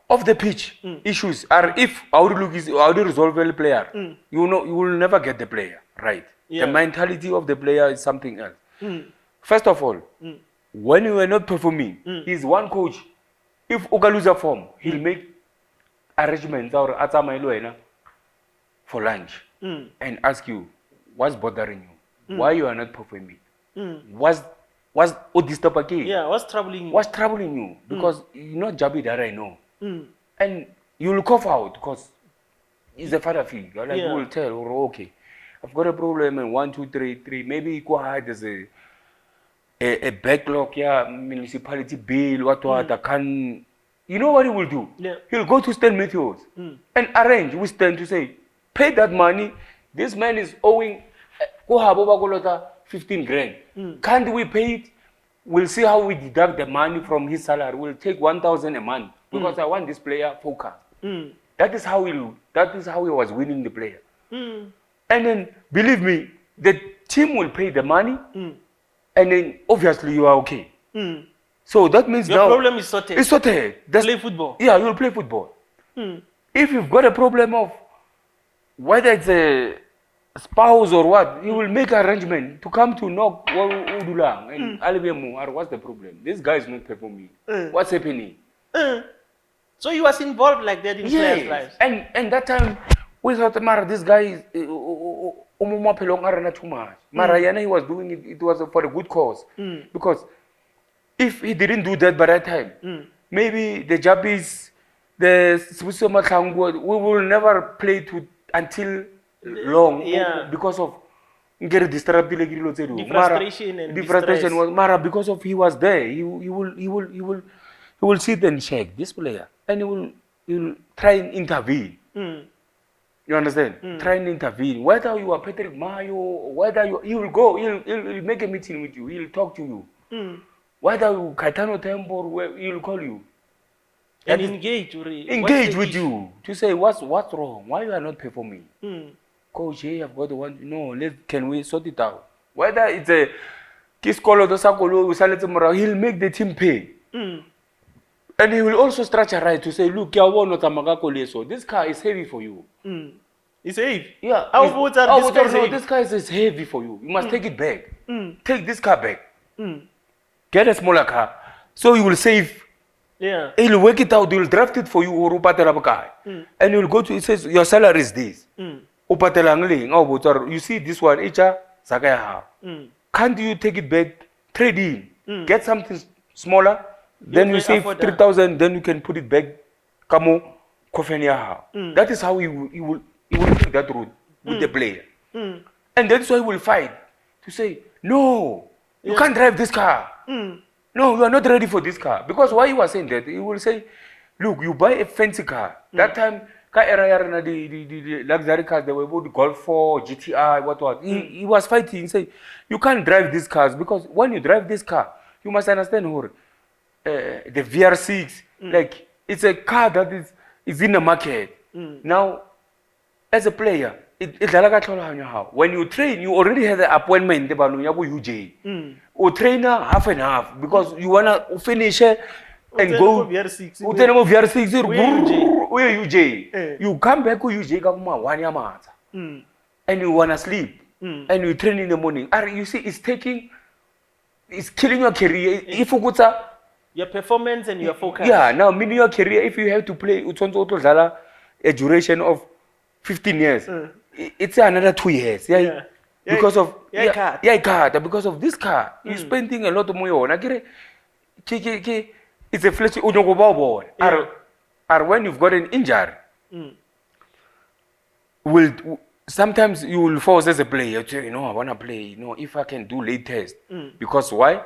Off the pitch issues are if how to resolve a player. You know, you will never get the player right. The mentality of the player is something else. First of all, when you are not performing, he's one coach. If Uka lose a form, he'll make arrangements or for lunch and ask you what's bothering you, why you are not performing, what's disturbing you? Yeah, what's troubling you? What's troubling you? Because you're not Japie that I know. And you'll cough out because he's a father figure. Like you will tell, oh, okay, I've got a problem and 1, 2, 3, 3. Maybe go ahead there's a backlog, municipality bill, what can you know what he will do? Yeah. He'll go to Stan Matthews and arrange with Stan to say, pay that money. This man is owing 15 grand. Can't we pay it? We'll see how we deduct the money from his salary. We'll take 1,000 a month because I want this player focused. That is how he was winning the player. And then believe me, the team will pay the money, and then obviously you are okay. So that means your now problem is sorted. It's sorted. Play football. Yeah, you'll play football. If you've got a problem of whether it's a spouse or what, you will make arrangement to come to knock Udulang and Alibemu. What's the problem? This guy is not performing. What's happening? So he was involved like that in players' lives. And that time we thought, Mara, this guy is too much. Mara, he was doing it. It was for a good cause. Because if he didn't do that by that time, maybe the Japies, the Supersport, we will never play until long because of the frustration and the frustration was Mara because of he was there. He will sit and check this player and he will try and intervene. You understand? Try and intervene. Whether you are Patrick Mayo, whether he will go, he'll make a meeting with you. He'll talk to you. Whether you Kaitano Temple, he'll call you. And engage with you to say what's wrong, why you are not performing. Coach, hey, I've got the one. No, can we sort it out? Whether it's a Kiskolo Sakolo, he'll make the team pay. And he will also stretch a right to say, look, this car is heavy for you. It's heavy? Yeah. This car is heavy for you. You must take it back. Take this car back. Get a smaller car. So you will save. Yeah. He'll work it out. He'll draft it for you. And you'll go to, it says, your salary is this. You see this one, can't you take it back, trade in, get something smaller, then you save 3,000, then you can put it back, that is how he will take that route with the player. And that's why he will fight to say, no, you can't drive this car. No, you are not ready for this car. Because why he was saying that, he will say, look, you buy a fancy car. That time, the luxury cars, they were both Golf 4, GTI, what. He was fighting. He said, you can't drive these cars because when you drive this car, you must understand the VR6, like it's a car that is in the market. Now, as a player, when you train, you already have the appointment with UJ. Or trainer half and half because you wanna finish it and go. VR6. Where UJ? You come back to UJ and you wanna sleep and you train in the morning. You see, it's killing your career. If you go your performance and your focus. Yeah, now meaning your career, if you have to play a duration of 15 years, it's another 2 years. Because of because of this car, you're spending a lot of money. It's a flesh. Or when you've got an injury, sometimes you will force as a player to say, I want to play. If I can do late test, because why?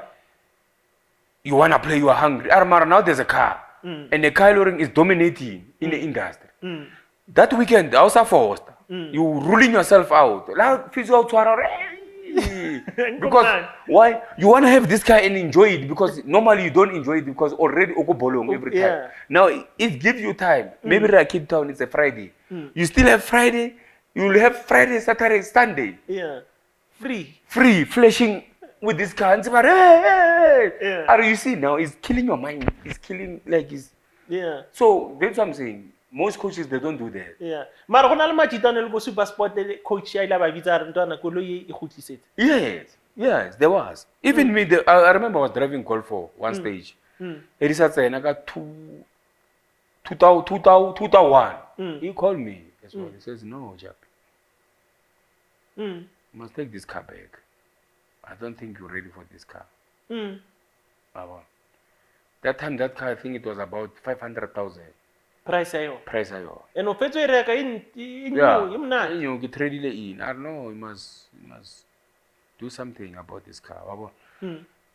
You want to play, you are hungry. Now there's a car, and the car is dominating in the industry. That weekend, I was forced. You ruling yourself out. Because why? You want to have this car and enjoy it because normally you don't enjoy it because already bolong every time. Now it gives you time. Maybe like Cape Town, it's a Friday. You still have Friday. You will have Friday, Saturday, Sunday. Yeah. Free, flashing with this car. And you see now, it's killing your mind. It's killing Yeah. So that's what I'm saying. Most coaches, they don't do that. Yeah. Mara gona le majitano le go Supersport le coach ya ila ba bitsa re ntwana koloi e khutlisetse. Yes, there was. Even me, I remember I was driving Golf for one stage. It is at the end, 2001. He called me as well. He says, no, Japie. You must take this car back. I don't think you're ready for this car. That time, that car, I think it was about 500,000. Price ayo. Price ayo. And ofetso e reka in Yeah. You get ready in. I don't know. You must do something about this car.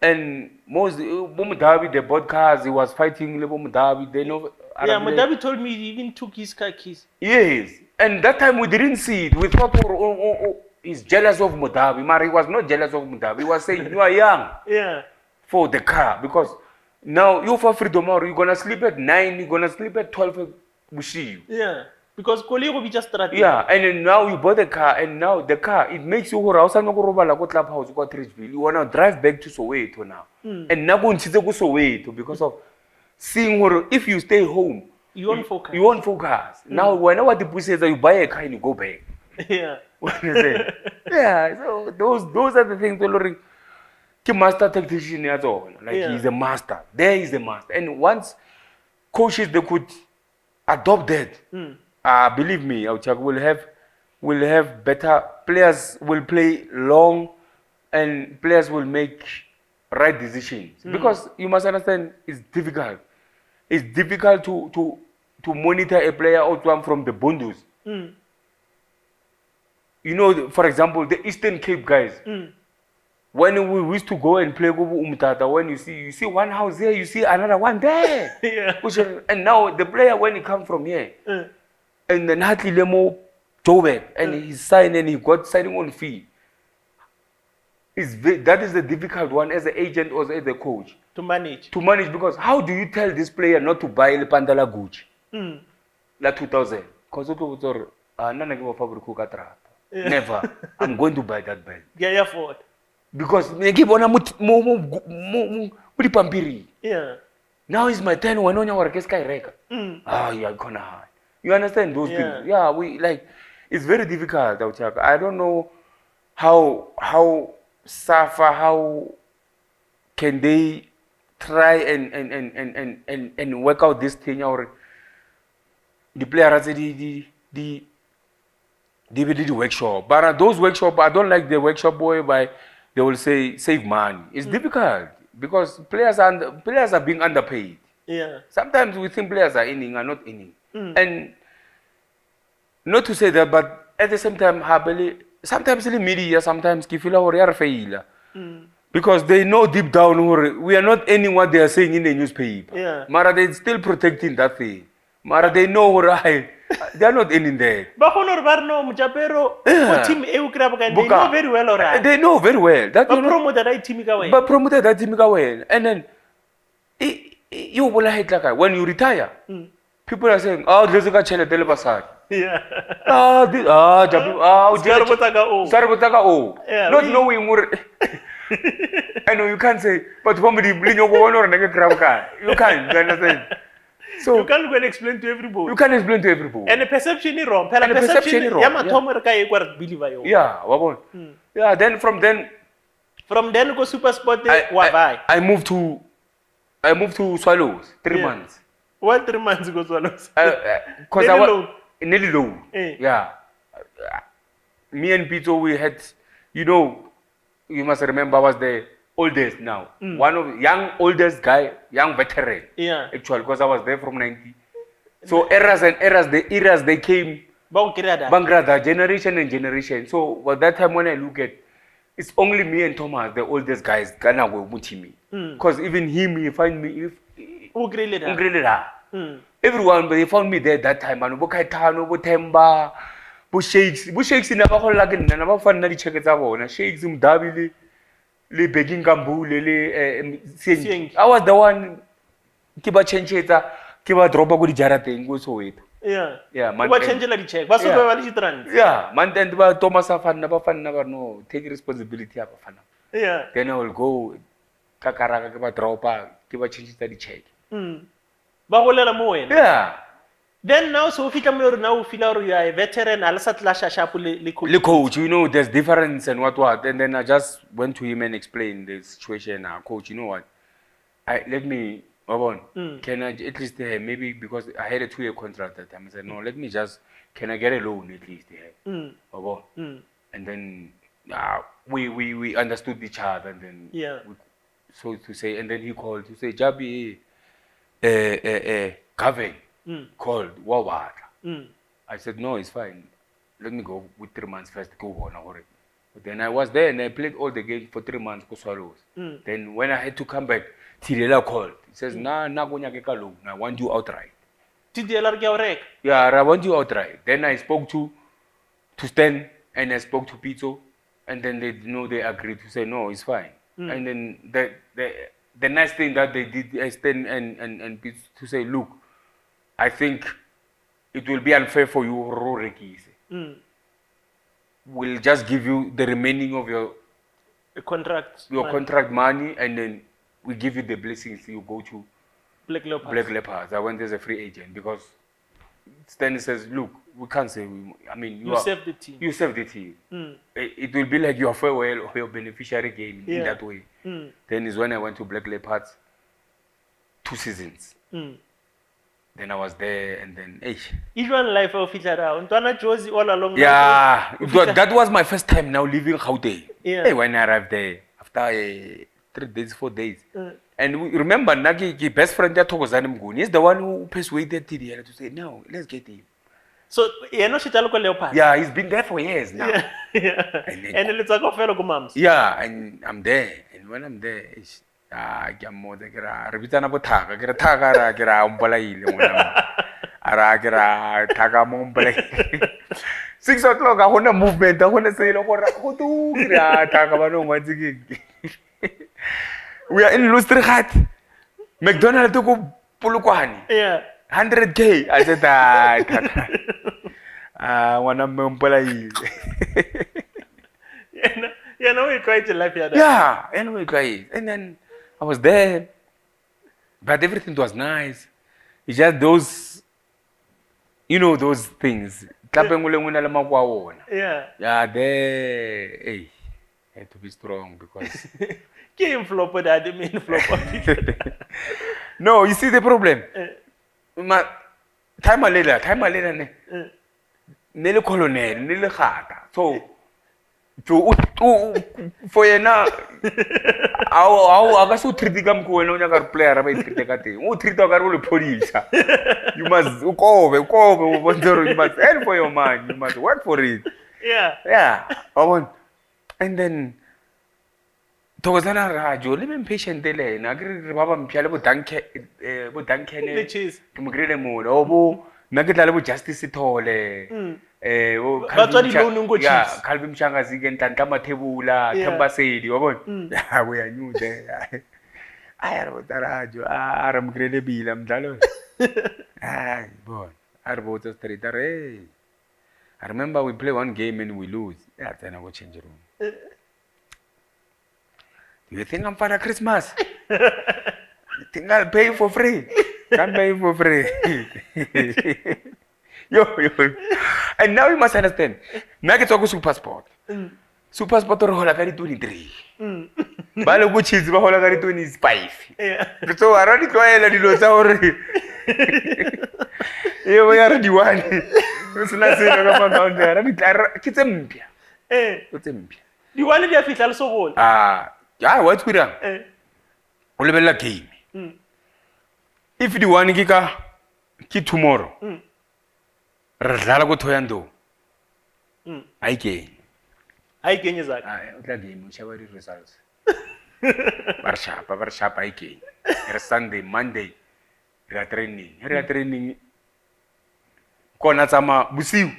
And most Mudabi, they bought cars. He was fighting Mudabi. They know. Yeah, Mudabi told me he even took his car keys. Yes. And that time we didn't see it. We thought he's jealous of Mudabi. Mari was not jealous of Mudabi. He was saying you are young. Yeah. For the car, because now you for freedom, or you're gonna sleep at 9, you're gonna sleep at 12. Yeah. Because Koli will be just starting. Yeah, and then now you bought the car, and now the car, it makes you go clubhouse, go Trishville. You wanna drive back to Soweto now. And now go to Soweto because of seeing if you stay home, you won't focus. You won't focus. Now whenever the push says that you buy a car and you go back. Yeah. Yeah, so those are the things Lori. Master tactician at all. Like he's a master. There is a master. And once coaches they could adopt that, believe me, Auchak will have better players, will play long, and players will make right decisions. Because you must understand, it's difficult. It's difficult to monitor a player out from the bundles. You know, for example, the Eastern Cape guys. When we used to go and play Umtata, when you see one house here, you see another one there. Yeah. And now the player, when he comes from here, and then Hatli Lemo Jobe, and he signed and he got signing on fee. That is the difficult one as an agent or as a coach. To manage. To manage, because how do you tell this player not to buy the Pandala Gucci? La 2000. Because never. I'm going to buy that bag. Yeah, afford. Because yeah. Now is my turn when on your sky record. You're gonna hide. You understand those things? Yeah, we like it's very difficult, Auchak. I don't know how Safa, how can they try and work out this thing, or the player has the workshop. But those workshop, I don't like the workshop boy by they will say save money. It's difficult because players are being underpaid. Yeah. Sometimes we think players are inning are not inning. And not to say that, but at the same time, sometimes the media sometimes kifila or are failure. Because they know deep down we are not earning what they are saying in the newspaper. Yeah. Mara they still protecting that thing. Mara they know they are not earning there. They know very well, alright. They know very well. That promoted that team away. But promoted that team away. And then you will hate like when you retire. People are saying, "Oh, there's a channel telebasar." Yeah. Not knowing more. I know you can't say, but somebody bring your one or a grab car. You can't. You understand? So you can't go and explain to everybody. You can't explain to everybody. And the perception is wrong. And the perception is wrong. Yeah. Then from then go Supersport. I moved to Swallows 3 months. Why 3 months go Swallows? Because I was nearly low. Yeah. Me and Pito, we had, you must remember, I was the oldest now. One of oldest guy, young veteran. Yeah. Actually, because I was there from 90. So the eras they came. Bangrada, generation and generation. So by that time when I look at, it's only me and Thomas, the oldest guys, Ghana will muti me. Because even him, he find me everyone, but they found me there that time. And Bokaitano, Botemba, Bushakes in Abaholagin, and about fun Nadi Chekazavona, Shakes in Dabili. Le begging gambu, I was the one kiba chencheta, kiba dropa gudi jarate go so it. Yeah. What change la check? Baso ba wali trans. Yeah, man then ba Thomas afan never no take responsibility of afan. Yeah. Then I will go kakaraka kiba dropa, kiba chencheta di check. ba golela mo wena. Yeah. Then now so fitla mo now you feel you are a veteran ala sa tla sharp le coach. The coach, you know, there's difference and what, and then I just went to him and explained the situation. Coach, you know what? Let me, can I at least maybe because I had a 2-year contract at that time. I said no, let me just, can I get a loan at least and then we understood each other, and then so to say, and then he called to say Japie, Gavin called what? I said no, it's fine. Let me go with 3 months first. Go on already. Then I was there and I played all the games for 3 months. Then when I had to come back, Tidela called. He says, "Nah, I want you outright." Yeah, I want you outright. Then I spoke to Stan and I spoke to Pito, and then they agreed to say no, it's fine. And then the next thing that they did, Stan and Pito, to say, look, I think it will be unfair for you, Roreki. We'll just give you the remaining of your contract money, and then we give you the blessings. You go to Black Leopards. I went as a free agent because Stanley says, look, we can't say, you save the team. You save the team. It will be like your farewell or your beneficiary game in that way. Then is when I went to Black Leopards 2 seasons. Then I was there, and then even life of Josie all along. Yeah, that was my first time now leaving Gauteng. When I arrived there after 3 days, 4 days. And we remember Nagi best friend that Mguni is the one who persuaded TDL to say no, let's get him. So Leopard. Yeah, he's been there for years now. And it's like a fellow moms. Yeah, and I'm there, and when I'm there, Six o'clock, I want a movement. I want to say, we are in Lustrigat. McDonald's took Pulukwani. 100K. I said, I want to Mumpalai. Yeah, we cried to life. Yeah, and we cried. And then I was there, but everything was nice. It's just those, those things. Yeah, they had to be strong because. No, you see the problem. Time later, Nele colonel, Nele Hata. So, for you now, I was so treated them when younger player about it. Treat the police. You must go, you must help for your mind, you must work for it. Yeah. And then Togazana Rajo, living patient delay, and I agree with Baba Mpialabo Duncan, cheese. Mugrele Mood, Obo, Nagatalabu Justice at all. Calvin Changazig and Tantama Tebula, Tamba said, we are new there. I had a radio, Aram Grede I'm Dalo. Boy, I wrote a straight array. I remember we play one game and we lose. Yeah, then I will change the room. Do you think I'm Father Christmas? You think I'll pay you for free? Can't pay you for free. Yo. And now you must understand. Now it's also Supersport. Supersport or Holagari 23. Balo which is Holagari 25. So I already go ahead and do already. You are the one. It's not saying I'm down there. I mean, it's empty. It's empty. You want to be also old. Yeah, what's with them? Olebella game. If the one giga kid tomorrow, Razalago Toyando. I gain is that? That game, whichever results. Sharp, I gain. Sunday, Monday, training. Konatama, Busiu.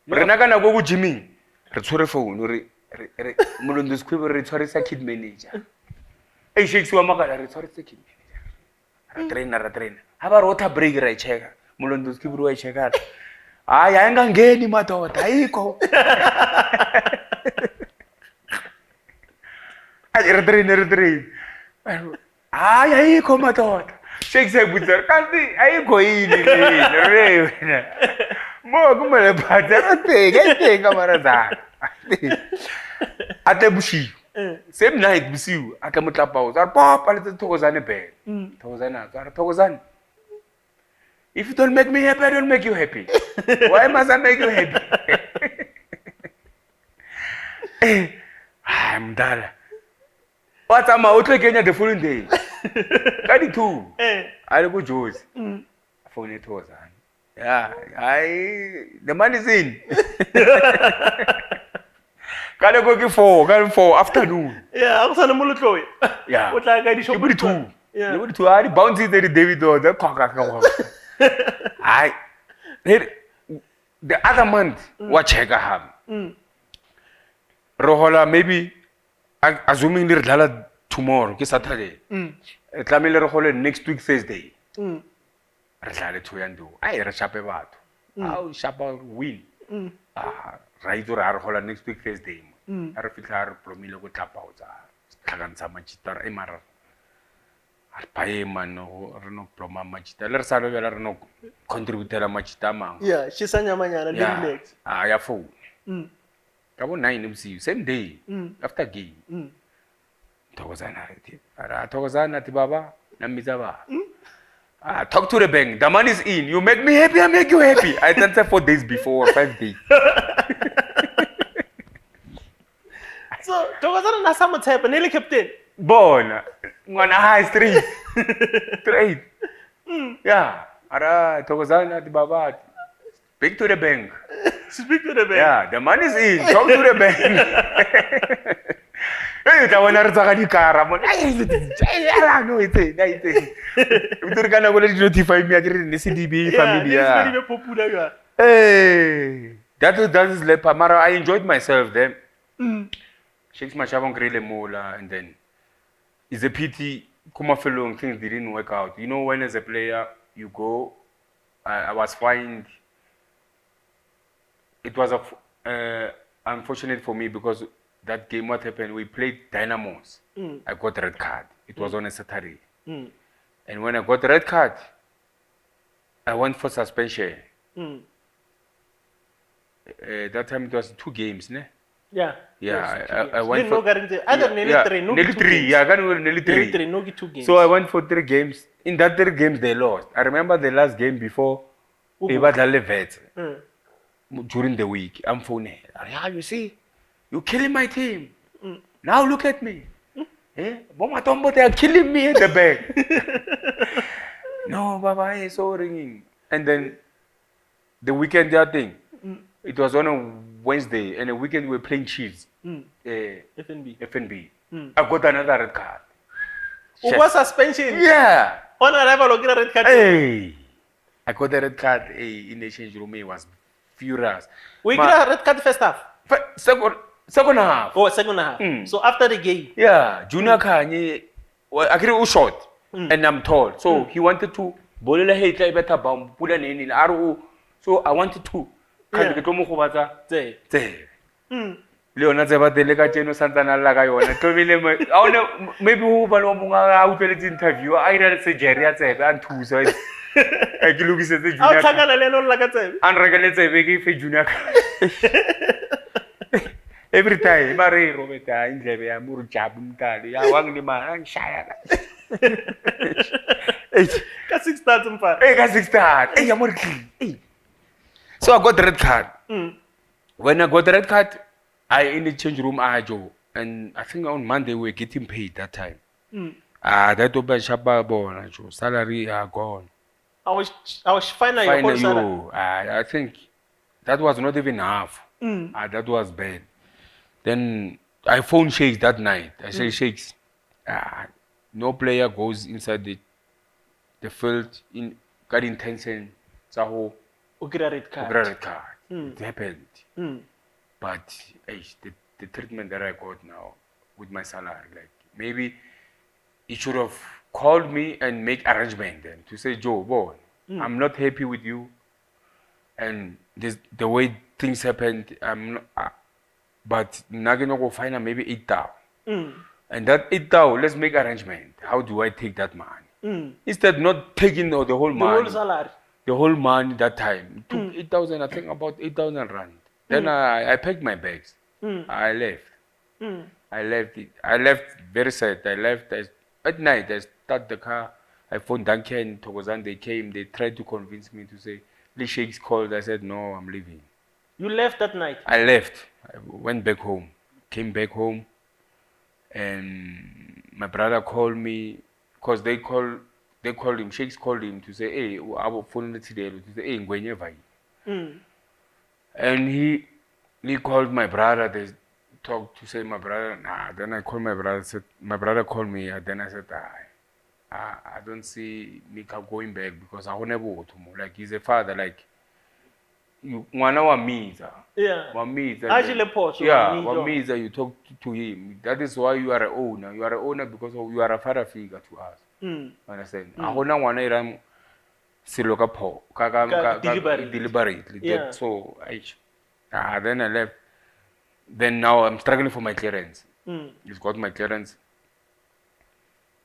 Renagana go with Jimmy. Retore phone. Mulundu's quiver retorts a kid manager. A shakes to a maga retorts a kid manager. A trainer. Have a rota breaker, I check. Mulundu's quiver, I check out. I ain't gonna get him at all. I go. I retrain. I come at all. Shakes her with her. Can't I go in? Mo kumele phatha atheke kamara ate bushi same night busiu ate motlapao tsa pop ale thokozane bed thokozana tsa thokozane if you don't make me happy I don't make you happy why must I make you happy I'm dala what's am out Kenya the following day kadi two ale go Jozi phone thokozane yeah the man is in Kale go ke 4 afternoon. Yeah, I'm saying molotlo. Yeah. O tla ka di shop 2. Yeah. Le 2 ari bouncy there David the khoka. Ai. The other month wa checka ham. Rohola maybe assuming le dlala tomorrow ke Saturday. Tlamile re hole next week Thursday. Re dlala thoyando. Ai re shape batho. Au shapa win. Right or re hola next week Thursday. Re fitla re plomile go tlapao tsa tlhakantsha machitara e mara re pae mano re no ploma machita le re sa lebela re no contributela machita mang yeah she sanyamanyana le relax ya phone ka bo 9 mcu same day after game thokozana ara thokozana ti baba na mitsa ba talk to the bank the money is in you make me happy I make you happy I answer 4 days before 5 days so thokozana na some type nele captain bona ngwana high street straight yeah ara thokozana ti baba speak to the bank yeah the money is in talk to the bank hey ta wana re tsaka dikara mo ai no ite utur kana go le notify me akere ne CDB family yeah ne popular ya hey that is le mara I enjoyed myself then Shakes Machabong Grele Mola and then it's a pity Kumafelong things didn't work out. You know when as a player you go I was fined. It was unfortunate for me because that game what happened we played Dynamos. I got a red card. It was on a Saturday. And when I got the red card I went for suspension. That time it was 2 games, ne? Yeah. I went for nearly 3. Yeah, nearly 3. No 2 games. So I went for 3 games. In that 3 games they lost. I remember the last game before during the week. I'm phoning. Yeah, you see, you're killing my team. Now look at me. Bomatombo, they are killing me in the back. No, Baba, it's so ringing. And then the weekend that thing. It was on a Wednesday, and the weekend we were playing Chiefs. FNB. I got another red card. What suspension? Yeah. On arrival, I got a red card. Hey, I got the red card. In the change room, it was furious. We got a red card first half. Second half. Oh, second half. So after the game. Yeah, Junior Kanye, actually was short, and I'm tall, so he wanted to. So I wanted to. Kanti ke tlo mo gobatsa tse le yona tse ba tele ka tseno santsana la ka yona tlobile a ona maybe ho ba lo monga a utlweletse interview a ira surgery ya tsebe a nthusa a ke lokisetse junior a tlhakana le lona la ka tsebe an rekele tsebe ke fe junior every time ba re robeta indlebe ya muru Japie Motale ya wang ni ma ngishaya ka 6 stars mfa ka 6 stars ya muru so I got the red card. When I got the red card, I in the change room, and I think on Monday we were getting paid that time. That open shapa bon, salary gone. I was finding your whole salary. I think that was not even half. That was bad. Then I phoned Shakes that night. I said, Shakes, no player goes inside the field in got intention. So get a red card. It happened. But the treatment that I got now with my salary, like maybe he should have called me and make arrangement then to say, Joe, boy, I'm not happy with you, and the way things happened, I'm not, but now gonna go find maybe 8,000. And that 8,000, let's make arrangement. How do I take that money? Instead not taking the whole The money. whole salary. The whole money that time. It took 8,000, I think about 8,000 rand. Then I packed my bags. I left. I left it. I left very sad. I left. At night, I start the car. I phoned Duncan and Togozan. They came. They tried to convince me to say, the sheikh's called. I said, no, I'm leaving. You left that night? I left. I went back home. Came back home. And my brother called me. Because they called him. Sheikh's called him to say, hey, I will phone today. To say, hey, Ngubane vai. And he called my brother. They talked to say my brother. Nah. Then I called my brother. Said my brother called me. And then I said, I don't see Mika going back because I will never go to more. Like he's a father. Like you, one hour means. Yeah. One means. Actually, Porsche. Yeah. One means that you talk to him. That is why you are an owner. You are an owner because you are a father figure to us. Understand? I don't want to siloka po deliberately. Yeah. So then I left. Then now I'm struggling for my clearance. He's got my clearance,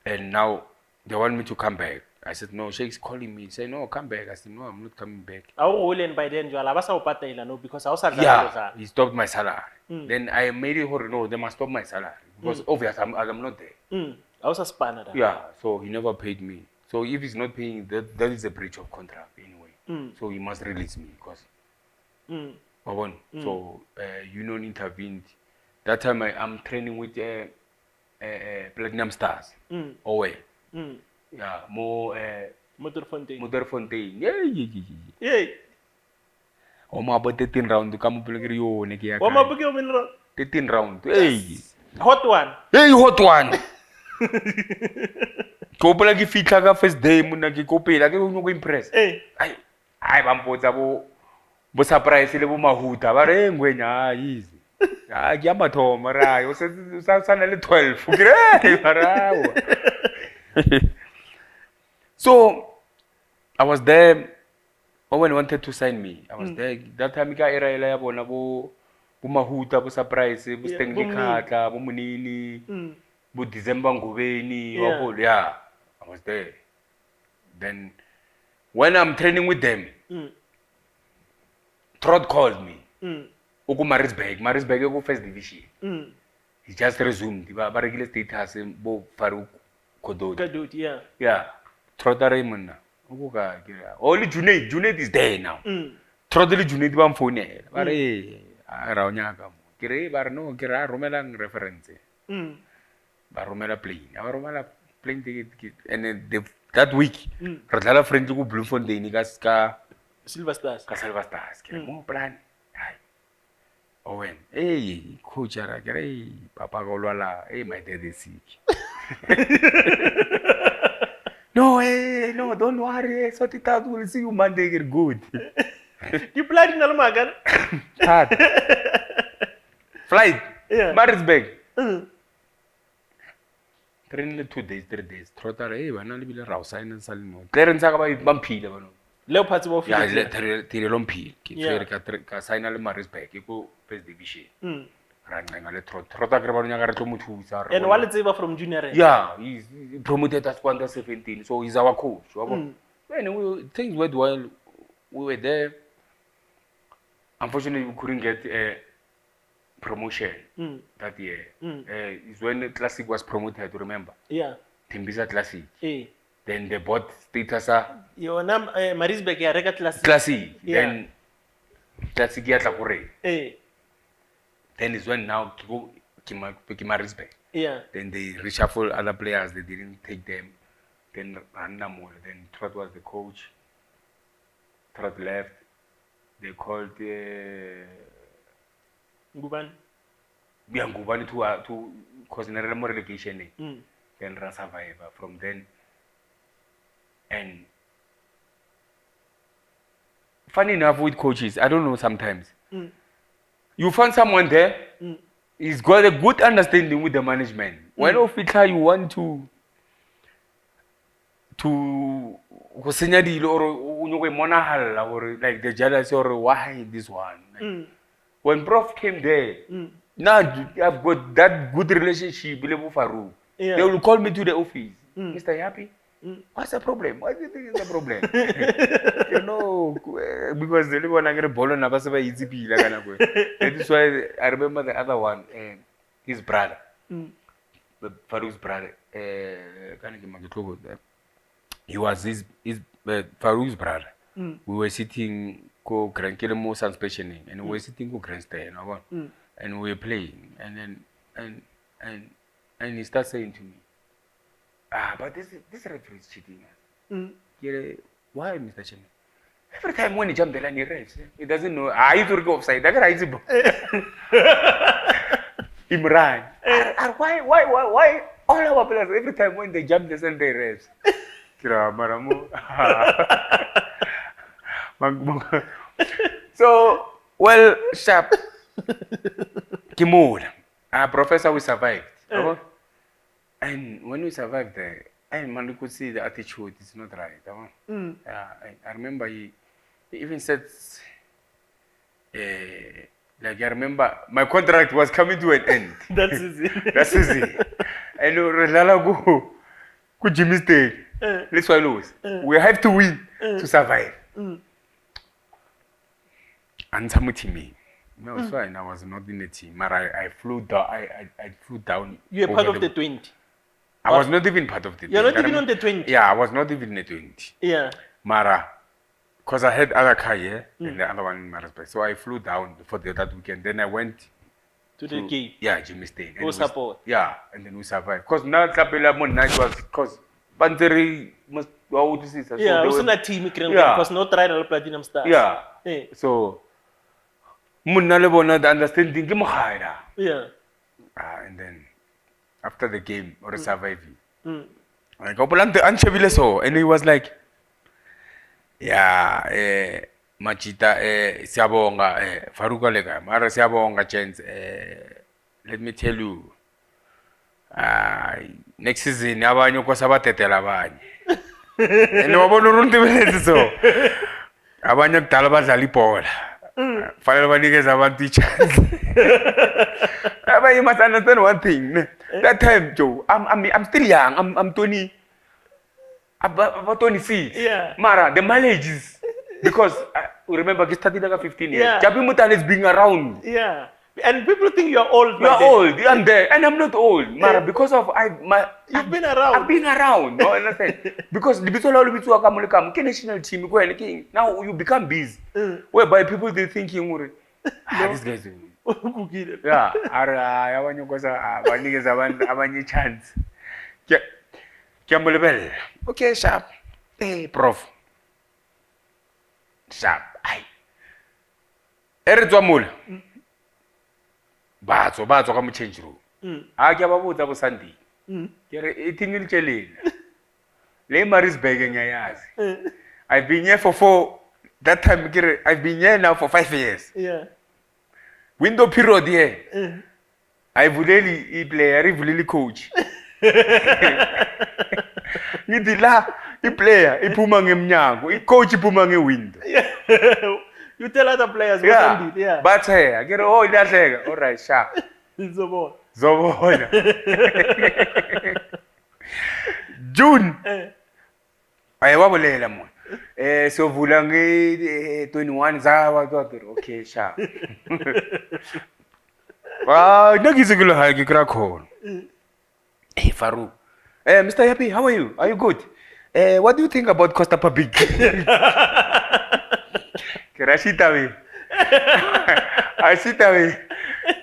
and now they want me to come back. I said no. Sheikh's calling me. Say no, come back. I said no, I'm not coming back. I will by then. You are no because I was yeah. He stopped my salary. Then I made it her no. They must stop my salary because obviously I'm not there. I was a spanner. Yeah. So he never paid me. So if he's not paying, that is a breach of contract anyway. So he must release me because. So union intervened. That time I'm training with Platinum Stars. Yeah, more Motor Fontaine. Yeah. Oma ba 13 round ka mo pele yo ne ke ya. Oma ba ke o menro? 13 round. Hey. Hot one. Hey, hot one. Ko pele ke fitla ka first day mona ke kopela ke go impress. Ai ba mpotsa bo surprise le bo mahuta ba re ngwenya easy. Ke ya mathomo ra o se sana le 12 kire marawo. So I was there. Owen wanted to sign me. I was there. That time ka era ya bona bo mahuta bo surprise bo Stanley Khatla bo Munini bo December Ngubane yeah. I was there. Then when I'm training with them, Trot called me. Uku Marisburg go first division. He just resumed. Ba regular status bo Farouk Kodod. Yeah. Trot Raymond. Only Junaid is there now. Trot the Junaid one phone. Bare Raonyaka. Kire bar no kira Romelang reference. Baromela plane. Our Romela plane ticket and that week, Ratala friend to Blue Fontaine, Silver Stars. Silver Stars. More plan. Owen, hey, coach, hey, Papa Golwala, hey, my dad is sick. No, hey, no, don't worry. Sort it out. We'll see you Monday. Get good. You played in Almagan? Hard. Flight. Yeah. Marisburg. Train 2 days, 3 days. Trotter, hey, when I live in Rausain and Salino. Clarence Agabai Bumpy. Leopards of yeah, Tirelompi. Ka sign al Marisburg. You go first division. And Wallet Saver from junior. Yeah, he's promoted as under 17, so he's our coach. Anyway, things went well. We were there. Unfortunately, we couldn't get a promotion that year. It's when the Classic was promoted, remember? Yeah. Timbisa Classic. Then they bought status. Your name, Marisburg, yeah, Classic. Classic. Then Classic, yeah, then is when now Marisburg. Yeah. Then they reshuffle other players. They didn't take them. Then Randamol. Then Trot was the coach. Trot left. They called Ngubane. Yeah, Ngubane to cause another more relegation. Then Rasavaiva from then. And funny enough with coaches, I don't know sometimes. You find someone there, he's got a good understanding with the management. When official you want to senior deal or like the jealousy or why this one. Like, when Prof came there, now I've got that good relationship with Farouk. They will call me to the office. Mr. Japie, What's the problem? What do you think is the problem? You know, because the one I get a ball on Nabasaba easy be like that is why I remember the other one, his brother, Farouk's brother. He was his Farouk's brother. We were sitting co Grand Kilimo suspensioning and we were sitting co grandstand, and we were playing, and then and he starts saying to me, but this referee is cheating us. Why, Mr. Chen? Every time when he jumps the line, he refs. He doesn't know. I used to go offside. I got Imran. Why all our players, every time when they jump the line, they refs? So, well, sharp. Kimura. Professor, we survived. And when we survived there, and man, we could see the attitude is not right. I remember he even said, like I remember my contract was coming to an end. That's easy. That's easy. And go Jimmy State. Let's why lose. We have to win to survive. And some team. No, it's fine. I was not in the team. But I flew down. I flew down. You were part of the 20. I was not even part of the 20. You're not even on the 20? Yeah, I was not even in the 20. Yeah. Mara, because I had other car here and the other one in Marisburg. So I flew down for that weekend. Then I went to the game. Yeah, Jimmy State. Go support. Yeah, and then we survived. Because now Tlapela night was because Banteri must go to see. Yeah, it was not a team because no trial platinum stars. Yeah. So Munna le bona the understanding ke mogala. Yeah. And then after the game or surviving. I go Anchevile so and he was like, yeah, Machita, Siabonga, Faruka Lega, Mara Siabonga chance. Let me tell you, next season, Avanyo Kosabate Telavani. And no one run to so. Avanyo Talabas Alipol. Falabanigas Avan teachers. You must understand one thing. That time, Joe, I'm still young. I'm 20. About 26. Yeah. Mara, the mileage is because remember he started like 15 years. Yeah. Japie Motale is being around. Yeah. And people think you're old. You're old. I'm there. And I'm not old. Mara, because of you've been around. I've been around. No, understand? Because the Bitolo national team, now you become busy. Whereby people they thinking, this guy's yeah, I want you guys a chance. Okay, sharp. Hey, prof. Sharp. Ay. Eretswamula. Batso ka mo change room. A ke ba botsa bo Sunday. Ke re ithingile tshelele. Le Marisburg nyayazi. I've been here for that time I've been here now for 5 years. Yeah. Window period here. I vuleli player, I vuleli coach. Ngithi la player iphuma ngemnyango, coach iphuma ngewindow. You tell other players what I did. Yeah. But hey, I get oh ilahleka. All right, sharp. Zobona. June. Ayiwabolela mona. So vula nge 21 zawa kodwa okay sharp. Nakizikilo hake kra khona. Hey Farouk. Mr. Japie, how are you? Are you good? What do you think about Costa Public? Kerashita we. Ashita we.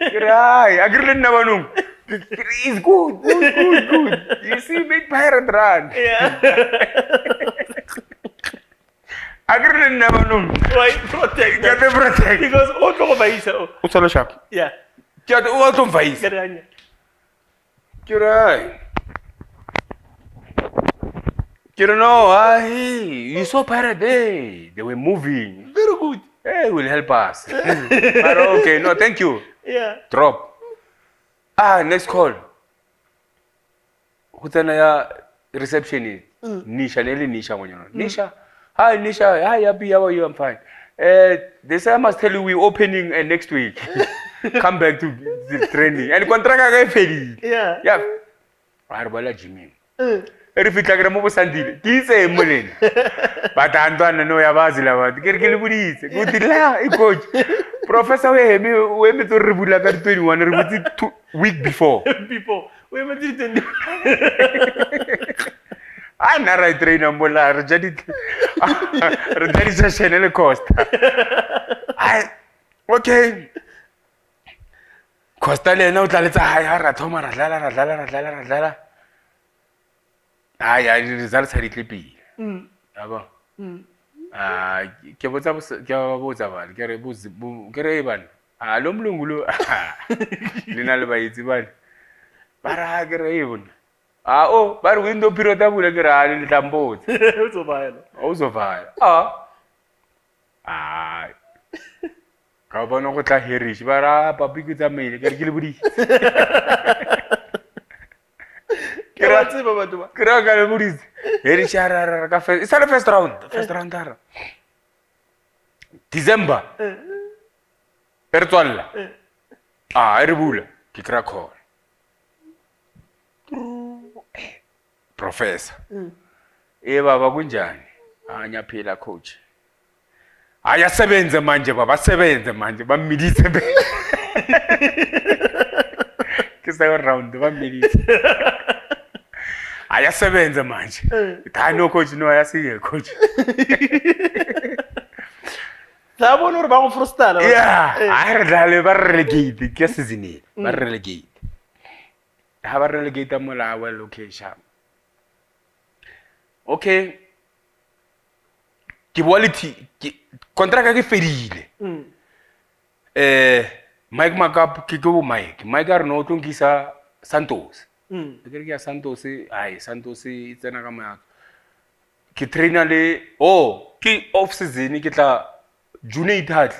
Kerai, agrilin na manung. It's good. You see, make pirate run. Yeah. Agrilin na manung. Why protect? Get the protect. Because all Vaisa. Usalo sharp. Yeah. Get all Vaisa. Kerai. You don't know, you saw pirate day. They were moving. Very good. Hey, will help us. But okay, no, thank you. Yeah. Drop. Next call. Who's the receptionist? Nisha, Nelly Nisha. Nisha. Hi, Nisha. Hi, Japie. How are you? I'm fine. They say I must tell you we're opening next week. Come back to the training. And contract again, Feli. Yeah. Yeah. Arbala Jimmy. re fitla ke re mo bosandile ke itse molena ba tantwana no ya bazi la ba ke re ke le boditse go dila e coach professor we me tso re bula ka 21 re botse 2 week before we me tse a na ra trainer mola re ja di re ja di session le Costa ai okay Costa le na o tla letsa ha ra thoma ra dlala ai di results ha di tlepile yabo ke botsa bana ke re bana lo mlungu lo lena le baitsi bana bara ke re bona o ba re window period ya bula ke ra le tlambotse uzovaya ka bona go tla herish ba ra papi ke tsamaile ke re ke le bodi ke ra tseba batho ba ke ra ka le bodi herish ra ka first it's the first round ara December re tswalla re bula ke kra call professor baba kunjani nyaphila coach ayasebenze manje baba sebenze manje bamilise ke sa round bamilise ayasebenze manje no coach no ayasiye coach sabona uri ba go frustala re dlale ba relegate ke season e ba relegate ha ba relegate mola wa location okay ke quality contract ke fedile Mike Makap ke go Mike are no tlonkisa Santos ke re ke Santos Santos e tsena ka ma ke trainer le ke off season ke tla June 8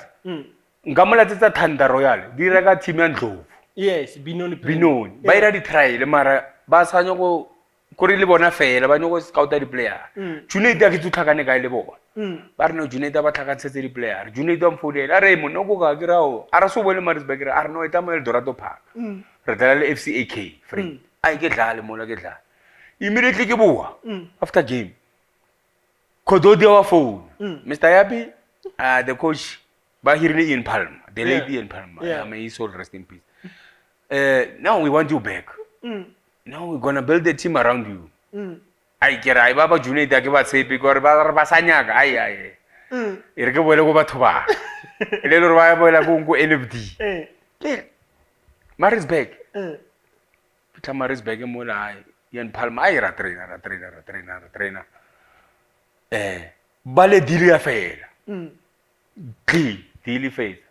nka molatsetsa Thunder Royal di reka team ya Ndlovu yes binoni ba ira di trial mara ba sanya go re le bona fela ba no go scouta di player June 8 ke tsutlhakane ka le bona ba re no June 8 ba tlhakantse di player June 8 mfodela re mo no go ka ke rao a re so bole Maritzburg re a re no eta mo Eldorado Park re dlala le FCAK friend ke dlale mola ke dlala immediately ke boa after game Kododi wa phone Mr. Yapi the coach Bahirni in Palma, the lady in Palma. May his soul rest in peace. Now we want you back. Now we're gonna build a team around you. I get I baba June da ke ba tshepe gore ba sanyaka ai. E re ke boele go batho ba. Le lo ba boela go ngo NFD. Maritzburg. Peter Maritzburg mo la in Palma ai ra trainer. Bale dili ya fela. Dili face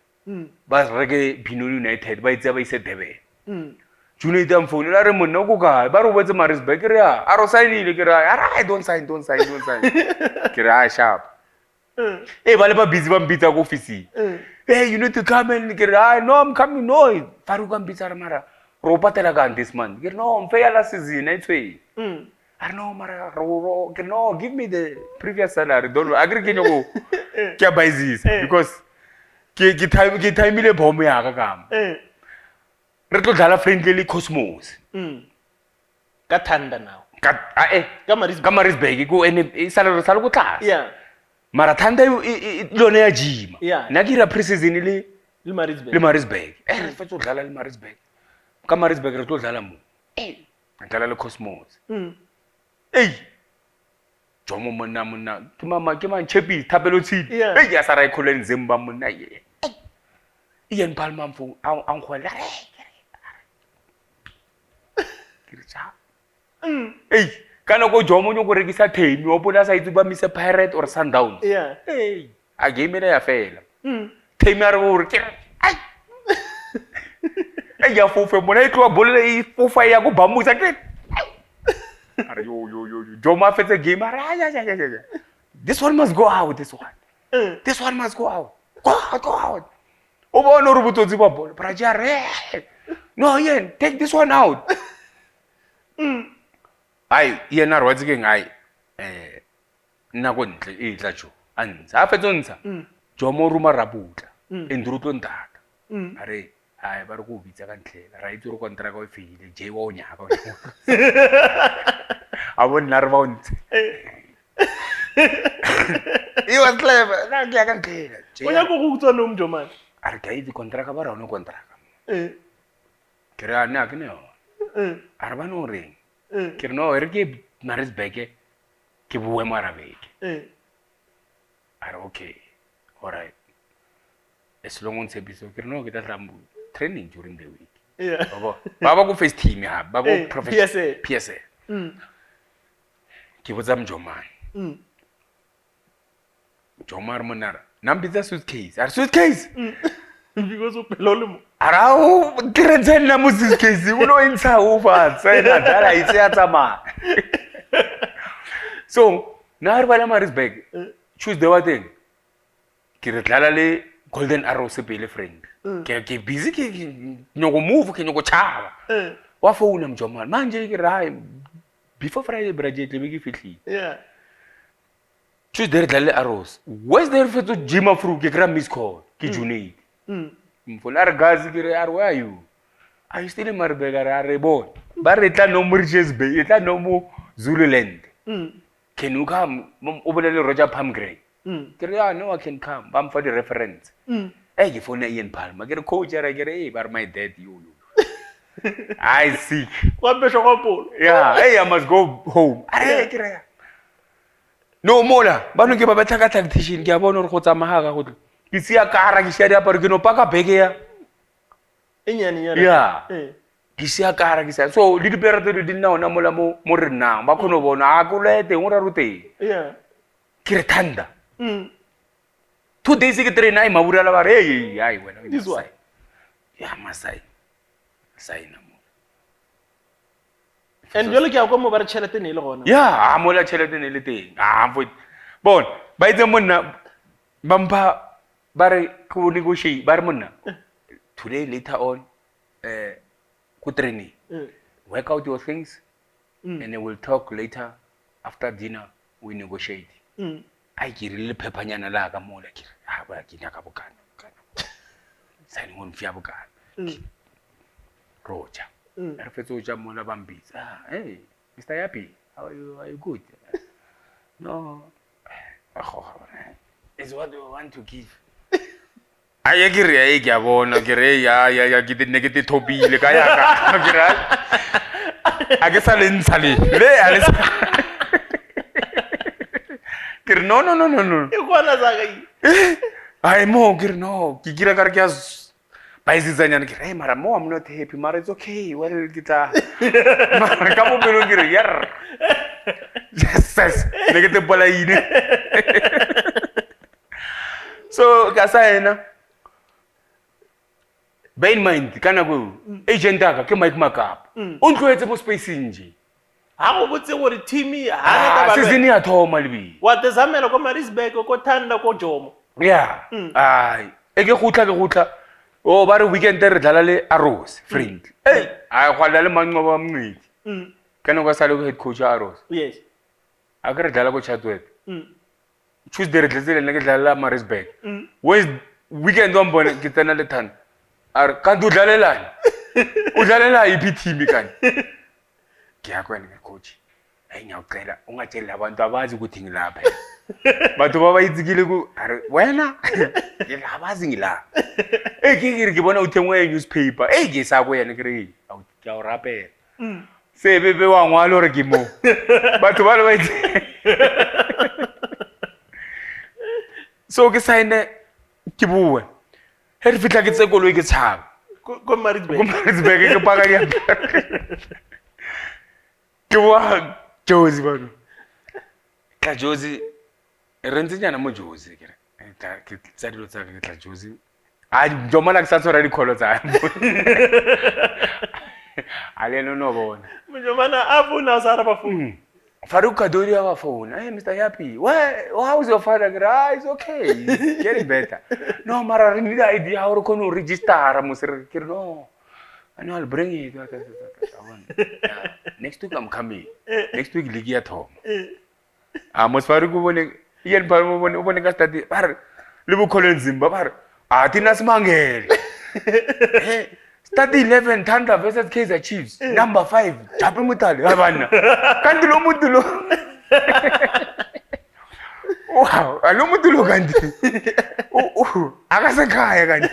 ba reke Binoni United ba itse ba ise Durban June dam phone la re monna go ka ba re botse Maritzburg re a ro signile ke ra I don't sign ke ra sharp ba le ba busy ba mbitsa go office you need to come and ke ra no I'm coming no Faru ka mbitsa re mara ro patela ka this month ke no mfe ya la season e tswe I know mara ro no give me the previous salary don't agree ke nyoko ke ba izisa because ke time ile bomb ya ka kama re tlo dlala friendly Cosmos ka Thunder now ka Maritzburg go ene salary sala go tlase mara Thunder lone ya jima na ke ra preseason le Maritzburg re fetso dlala le Maritzburg ka Maritzburg re tlo dlala mo dlala le Cosmos Jomo monna ke mama ke man Japie Thapelo tshidi ya sa ra ikholeng Zimba monna Ian Palma mfu ang khwela kircha kana go Jomo nyo go rekisa themi o bona sa itse ba mise Pirate or Sundowns a game ya fela themi a re go re ya fofe mona e tloa bolle e fofa ya go bamusa ke are yo Joma fetsa game ara this one must go out this one must go out go out o bona re bototsi ba bolo praja re no yen take this one out ai yena re watse ke ngai nna go ntle e tla jo antsa a fetsontsha Jomo ruma rabutla endrutlo ntaka are ai ba re go bitsa ka ntlela ra itse re kontraka o file je wa o nyaka I won't narrow. He was clever. Like I can tell. Oya go go tswa no mjomane. Are ka itse contract ba rona contract. Ke re ana ke ne yo. Are ba no reng. Ke re no re ke Maritzburg ke bue marabeke. Are okay. All right. As long as episode ke re no ke tla tlambu training during the week. Yeah. Baba go first team ya, baba professional PSA. Ke botsa mjomane. Jomar monara. Nambitsa suitcase. Are suitcase? Because of pelolimo. Arao krenzen na suitcase. Uno insa ufa. Tsena dala itse ya tsama. So, na re bala Maritzburg. Choose the one thing. Ke re dlala le Golden Arrow se pele friend. Ke busy ke nyoko move ke nyoko chava. Wa phone mjomane. Manje ke ra before Friday budget le ke fitli. Yeah. Choose the dlale Arrows. Where's the for to gym afro ke kra miss call ke Junate. Mfola gazi ke re are where are you? Are you still in Maritzburg are born? Ba re tla no Mauritius Bay, tla no mo Zululand. Can you come? O bolele Roger Palmgray. Ke re no I can come. Ba mfa di reference. Hey, you phone Ian Palmer. Ke re coach ara ke re hey, bar my dad you. I see. Wa besho go polo. Yeah, hey I must go home. Are ke re no mola ba no ke ba betla ka tactician ke a bona re go tsamaga ga go ke sia kara ke sia diaparo ke no paka beke ya Enyane ya. yeah ke sia kara ke sia so le dipere tse di nna ona mola mo re nna ba khono bona a go le teng o ra ruteng Yeah. ke re thanda 2 days ke train ai maburala ba re hey ai wena This one. ya masai sai na mo And jole ke a go mo ba re chelete ne le gona. yeah a mola chelete ne le teng a bon ba itse monna bampa ba re go negotiate ba re monna today later on go training work out your things and then we'll talk later after dinner we negotiate ai ke rile phepanyana la ka mola ke ha ba ke nya ka bokana signing on fia bokana roja re fetso ja mola bambitsa hey Mr. Yapie how are you good no is what you want to give ai ke re ai ke a bona ke re ya ke ne ke te thopile ka ya ka ke ra a ke sa le ntshale le a le ke re no E gona za ga ai mo ke re no ke kira ka re ke a baizizanyana ke re mara mo I'm not happy mara it's okay well ke tla mara ka mo pelo ke re yar yes ne ke te bola ine so ka sa ena bear in mind kana go agent aka ke Mike Makap o ntloetse mo space nje ha go botse gore team ha na ta ba season ya thoma lebi wa tezamela ko Maritzburg ko Thanda ko Jomo yeah ai ke gutla o ba re weekend re dlala le Arrows friend hey a gwala le manqwa ba mngidi kana go sa le head coach Arrows yes a ke re dlala ko Chatwet Tuesday re tletse le nna ke dlala Maritzburg Wednesday weekend wa mbone ke tsena le Thanda ar ka du dlalelana o dlalela ipi team kani ke ya kwena ke coach hey nyawucela ungatshela abantu abazi ukuthi ngilapha batho ba ba itsikile ku wena ke abazi ngilapha ke bona uthengwe newspaper ke sa go yena ke re ke a o rapela se bebe wa ngwalo re ke mo batho ba le ba itse so ke saene ke bua he re fitla ke tsekolo ke tshaba ko Maritzburg ke paka ya ke wa Jozi bano ka Jozi rentse nyana mo Jozi ke ke tsa dilo tsa ke tla Jozi a jomala ke sa tsora di kholo tsa ale no bona mo jomana a bona sa ra ba phone Farouk Kadori wa phone hey Mr. Yapie how's your father it's okay he's getting better no mara re need idea how to kono register mo sir ke no and I'll bring it next week I'm coming next week ligi ya thoma mos Farouk bone yen ba mo bone ka study bar le bo Collins Zimba bar tina simangele Start 11 Thunder versus Kaizer Chiefs. Number 5 Japie Motale. Abana. Kanti lo muntu lo. Wow, alo muntu lo kanti. Akasekhaya kanti.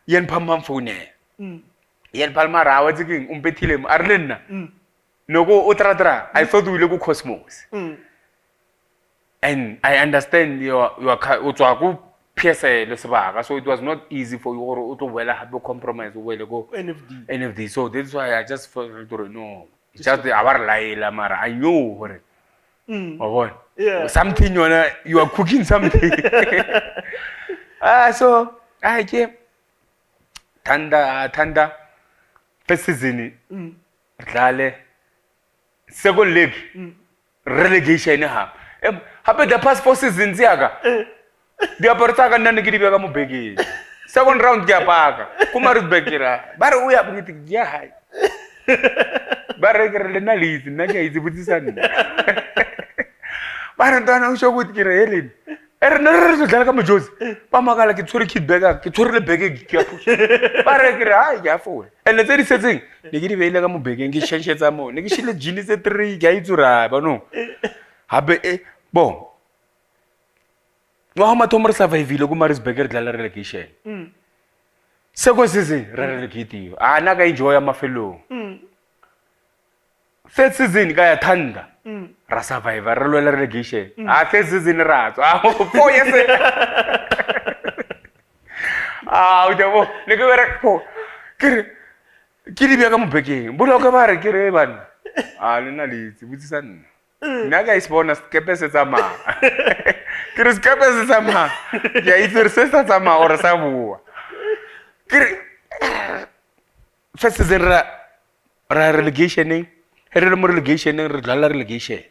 Yen Palma mfone. Yen Palma rawa tsiking umpethile arlenna. Noko utratra I thought we look Cosmos. And I understand your utswa ku PSA le sebaka, so it was not easy for you or to well have a compromise or go NFD. So that's why I just felt no, it's just our laila mara. I know what it. Oh, yeah. Something you are cooking something. So I came Thunder first season dlale second leg relegation ha. Hape the past 4 seasons yaga. Dia pertaka nani kiri bega mubegi. Second round dia paka. Kumaru bekira. Baru uya begitu dia hai. Baru kira lena lizi nani izi butisan. Baru tana usho gut kira elin. Nara dala kamu Jose. Pamakala kitsuri kid bega, kitsuri le begi kia push. Baru kira ai ya fo. And the setting. Nigiri vela kamu begi ngi shenshe zamo. Nigi shile jini se 3 gai zura bano. Habe bon. How much more survive lo kumaris beggar dlala relegation. Second season relegate. Naga enjoy amafelo. Third season kaya Thunder. Ra survive ra lo relegation. Third season ra. 4 years. Udabo. Nego vera ko. Kiri biya kamu bege. Bulo ka bare kire ban. Lena li butsisan. Naga is bonus kepese sama. Kiri kepese sama. Ya itu sesa sama ora sabu. Kiri first season ra relegation ni. Here mo relegation ni dlala relegation.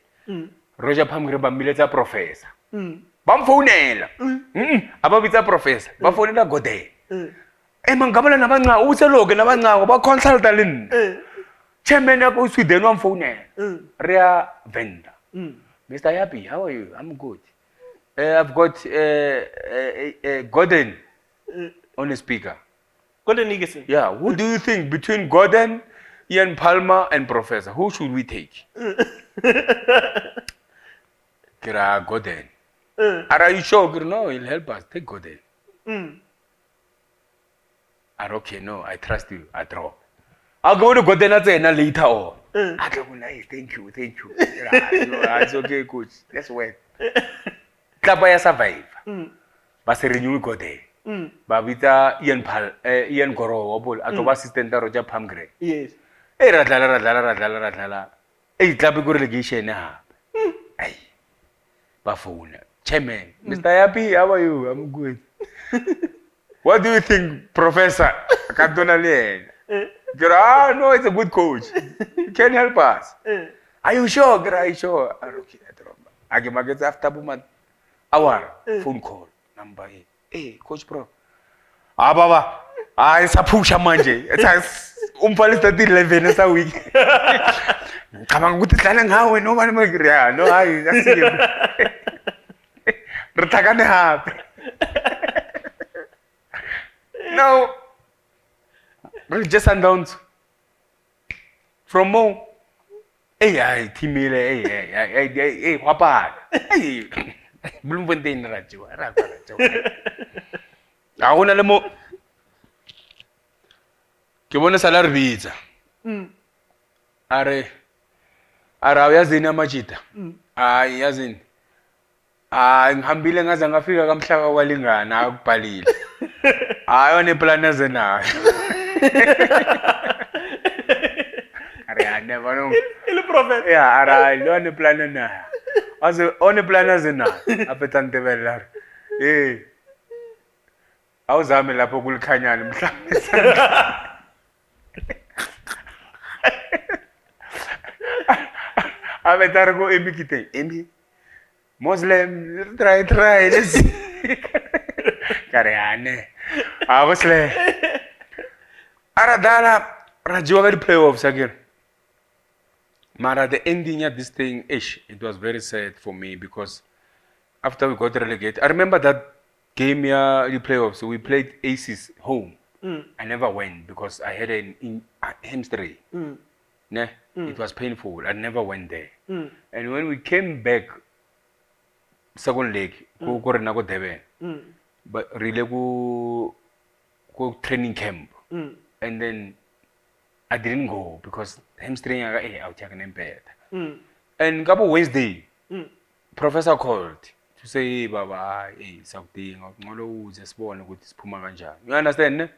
Roja phamgre bambiletsa professor. Bamfonela. Ababitsa professor. Bafonela gode. Mangabala nabanqa useloke nabanqa ba consulta lin. Chairman of Sweden one phone. Rea Venda. Mr. Japie, how are you? I'm good. I've got Gordon on the speaker. Gordon Niggerson. Yeah. Who do you think between Gordon, Ian Palmer, and Professor? Who should we take? Kira Gordon. Are you sure? No, he'll help us. Take Gordon. Okay, no, I trust you. I drop. I'll go to Gordon later on. I go, nice, thank you. It's okay, coach. Let's wait. Klapaya survive. Basi renew Gordon. Babita Ian Goro, obol, atoba assistant Roger Pamgre. Yes. Radala. Klapi go relegation na. Ay. Bafuna. Chairman, Mr. Japie, how are you? I'm good. What do you think, Professor? Cantonalian? No, it's a good coach. He can help us. Are you sure? Are you sure? Okay, I get after a hour phone call. Number 8. Hey, Coach Pro. Baba. It's a push manje. It's umpal study 11 sa week. Kamang gutit lang ha, no man magriya. No, ay, sige. Retakan na. Now, just sundowns from Mo. Hey, Timile, hey, Papa. Hey, Bloemfontein Rajo. Ako na alam mo, kibo na salar visa. Araw yazini amajita. Yazini. Ngihambile ngaze ngafika kamhlaka kwalingana akubhalile. Ayona iplan ezenayo. I never know. Il prophet. Yeah, yona iplan na. Ase one plan ezenayo. Apetante belar. Awuzame lapho kulikhanyana mhlawumbe. Abetar go emikite. Emi. Muslim, try, let's see. Karyane. Obviously. Aradala, Rajuaga playoffs again. Mara, the ending of this thing, it was very sad for me because after we got relegated, I remember that game the playoffs, we played Aces home. I never went because I had a hamstring. Ne? It was painful. I never went there. And when we came back, second leg, go go Durban. But really go training camp. And then I didn't go because hamstring I check an bed. And couple Wednesday, professor called to say, Baba, hey, something, just born with this Puma ganja. You understand?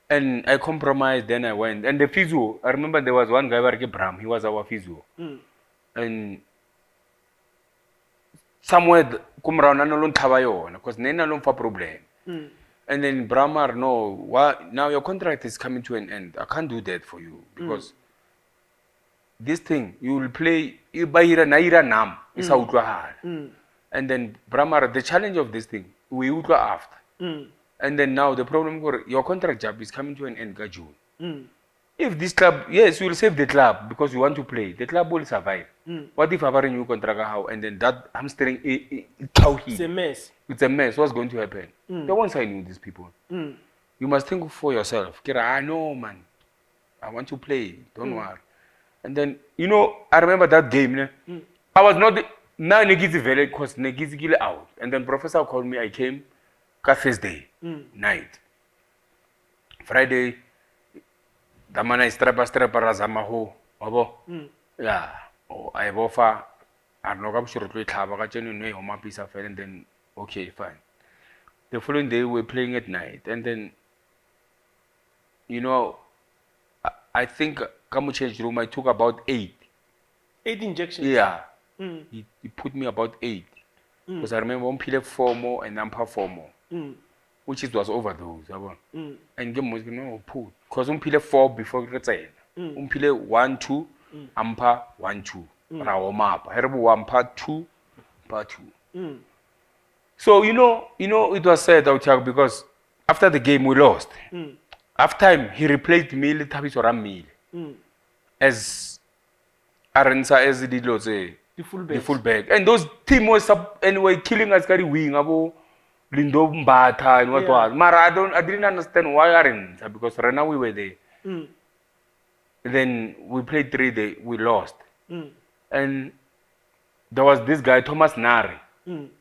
And I compromised, then I went. And the physio, I remember there was one guy, Bram, he was our physio. And somewhere, come around, I don't have because I don't have problem. And then Bramar, no, now your contract is coming to an end. I can't do that for you because this thing, you will play, you buy naira nam, it's out and then Bramar, the challenge of this thing, we would go after. And then now the problem, your contract job is coming to an end in June. If this club, yes, you will save the club because you want to play. The club will survive. What if I have a new contract how and then that hamstring it's a mess. It's a mess. What's going to happen? They won't sign with these people. You must think for yourself. Kira, no man, I want to play. Don't worry. And then I remember that game. I was not now Negizi very because Negizi kill out. And then professor called me. I came Thursday night. Friday. The man is strapper razamaho. Yeah. I offer. I'm not sure to have a genuine or my piece of and then okay, fine. The following day we're playing at night, and then I think come change room. I took about 8 injections. Yeah. He put me about 8 because I remember one pillar 4 more and Ampa 4 more. Which it was overdose, and game was put because pillar 4 before the pillar 1 2 ampa 1 2 raw map herbu 1 part 2 part 2. So it was sad out because after the game we lost. After time he replaced me Thabiso Ramile as Arensa as the fullback, and those team was anyway killing us carry wing Lindo Mbata and what was. Mara, I didn't understand why aren't because right now we were there. Then we played 3 days, we lost. And there was this guy, Thomas Nari,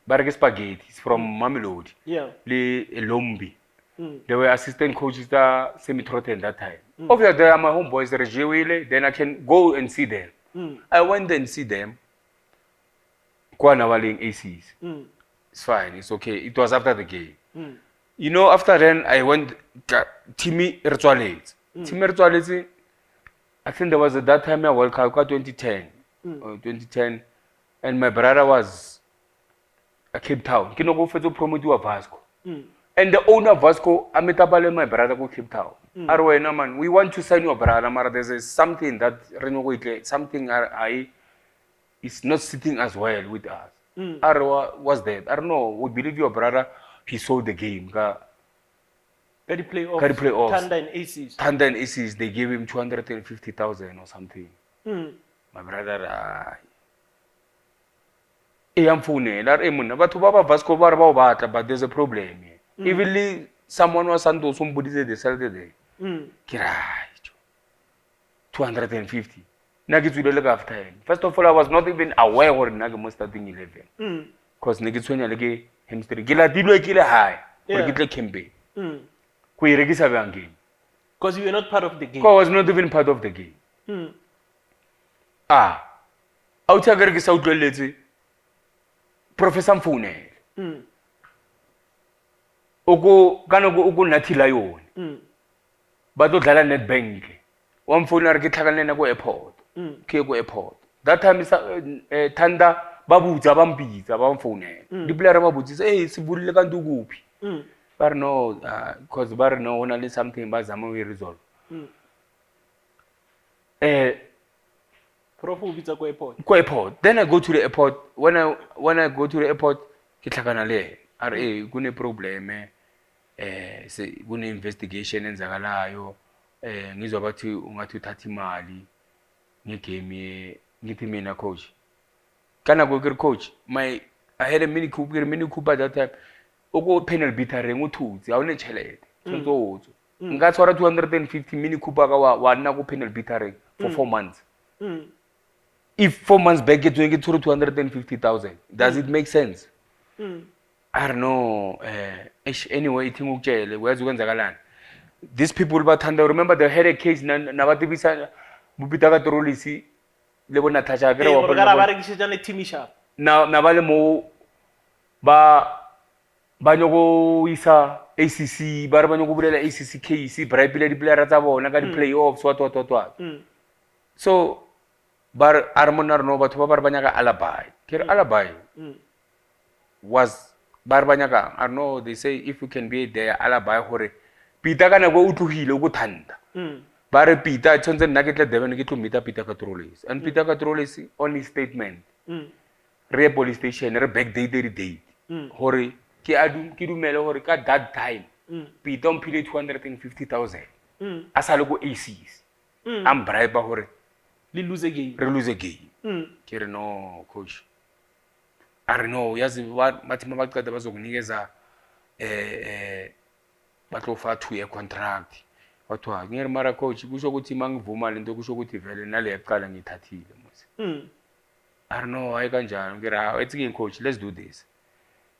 Barge Spaghetti, he's from Mamelodi. Yeah. Lombi. They were assistant coaches that semi-trotted that time. Obviously, they are my homeboys, then I can go and see them. I went and see them. Kwanawali in ACs. It's fine, it's okay. It was after the game. After then I went Timmy Ritualets. Timmy Ritualets, I think there was at that time I World Cup 2010. 2010. And my brother was at Cape Town. Kino go for to promote to Vasco. And the owner of Vasco, Amitabale, my brother go Cape Town. Arwena man, we want to sign your brother, Mara. There's something that something is not sitting as well with us. Arwa was there. I don't know. We believe your brother. He sold the game. Very playoffs. Thunder and Aces. They gave him 250,000 or something. My brother. I'm phone. But there's a problem. Even someone was Santos. Somebody said they sold it. 250. First of all, I was not even aware what Nagamo starting 11. Because Negitswanya lege hamstring. Gila dilo kila high. Or gitla kembe. Kwe regisa game. Because you were not part of the game. Because I was not even part of the game. Outa regisa utweletse. Professor Mfune. Ugo nathila yona. Bato dlala Nedbank. Wamfuna re ke tlhakanela go airport. Ke go airport. That time is Thanda babutsa bampitsa ba mfounela. Dipolare ba botsitse se burile ka ntuguphi. Ba re no because ba re no ona le something ba zama we resolve. Prof ubitsa go airport. Go airport. Then I go to the airport. When I go to the airport ke tlhakana le RA kune problem se kune investigation enzakalayo. Ngizwa bathi ungathi uthatha imali ngegame ngithi mina coach kana go coach I had a mini coupe at that time oko panel beatereng o thutse ha o ne tšhelete tshwanetse o tswe nka tshwara 250 mini cooper ka wa nna ko panel beatereng for 4 months if 4 months back ke tswe ke tshwere 250,000 does it make sense I don't know anyway ithi ngukutshele uyazi ukwenzakalani these people bathanda remember they had a case nabatibisa bupita ka trolisi le bona thatha kere wa bona ba rekisitsa ne team shop na ba le mo ba nyoko isa ACC ba re ba nyoko bulela ACC case bribe le di player tsa bona ka di playoffs what so bar armonar no batho ba ba nyaka alibi kere alibi was bar ba nyaka I know they say if you can be there alibi hore pita kana go utlugile go thanda ba re pita tshontshe nna ke tle Durban ke tlo meet pita ka trolleys and pita ka trolleys only statement re police station re backdate the date hore ke dumele hore ka that time pita on phile 250,000 asale go ACs am bribe hore le lose game ke re no coach are no yazi bathima baqeda bazokunikeza batlofa 2-year contract wathiwa ngiyeri mara coach kusho ukuthi mangivuma lento kusho ukuthi vele nale yaqala ngithathile mose I don't know hayi kanjani ngira ethi coach let's do this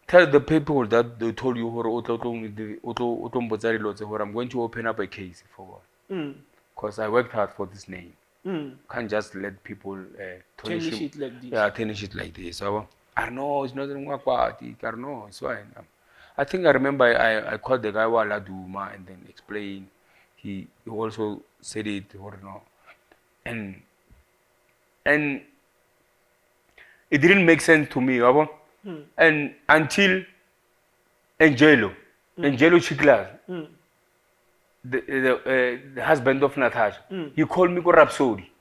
tell the people that they told you hore o mbotsa dilotse hore I'm going to open up a case for what because I worked hard for this name can't just let people tarnish it like this tarnish it like this so I know it's not ngwakwati I know it's fine I think I remember I called the guy Wala Duma and then explained he also said it or no and it didn't make sense to me and until Angelo Chiklas the husband of Natasha he called me go Rhapsody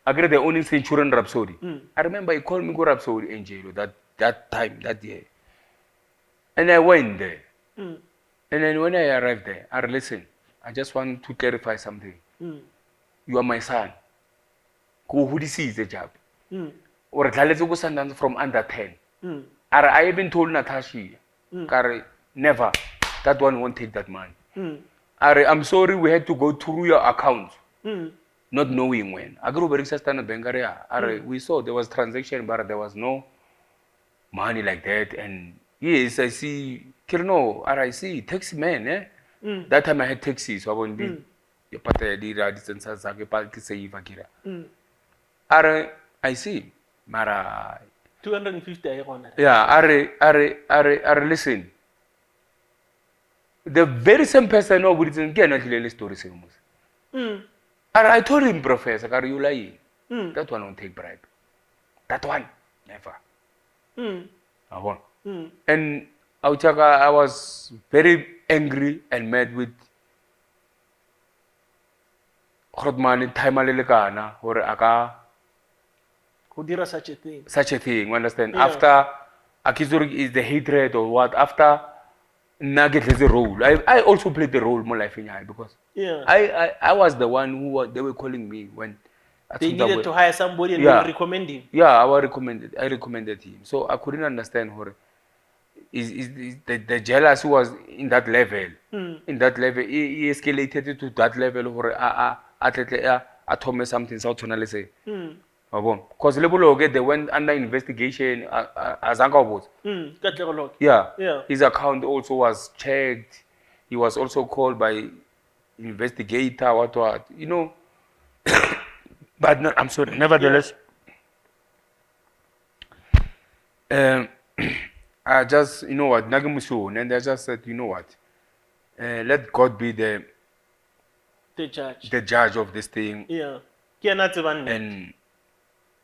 I get the only Centurion Rhapsody I remember he called me go Rhapsody Angelo that time that year and I went there and then when I arrived there I listened I just want to clarify something you are my son go who this is the job or tlaletse go Sundowns from under 10 I even told Natasha Kare never that one won't take that money I'm sorry we had to go through your account not knowing when I grew very Standard Bank we saw there was transaction but there was no money like that and yes I see Kirno I see taxi man that time I had taxis so I won't be pata di distance sa ke pa ke save akira I see mara 250 ay gona are listen the very same person no but it's get not the story same I told him professor are you lying that one won't take bribe that one never I won and I was very angry and mad with Khodmani Taimalelekana or Aka who did such a thing, understand? After Akizuri is the hatred or what, after Nugget has a role. I also played the role more life in high because I was the one who they were calling me when they needed to hire somebody and they recommend him. Yeah, I recommended him. So I couldn't understand her. Is the jealous who was in that level. In that level, he escalated it to that level where I told me something so tonally because they went under investigation as Uncle his account also was checked. He was also called by investigator, what, you know. But no, I'm sorry, nevertheless. I just, you know what, Nagamusu, and I just said, you know what, let God be the judge of this thing. Yeah. And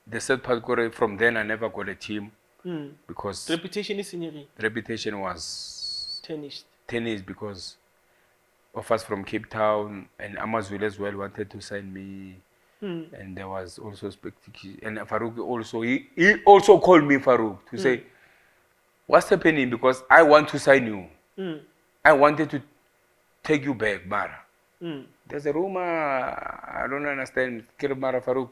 the sad part, from then I never got a team because reputation is in your reputation was tarnished because of us from Cape Town and Amazulu as well wanted to sign me. And there was also speculation, and Farouk also he also called me Farouk to say what's happening because I want to sign you. I wanted to take you back, Mara. There's a rumor I don't understand. Mara Farouk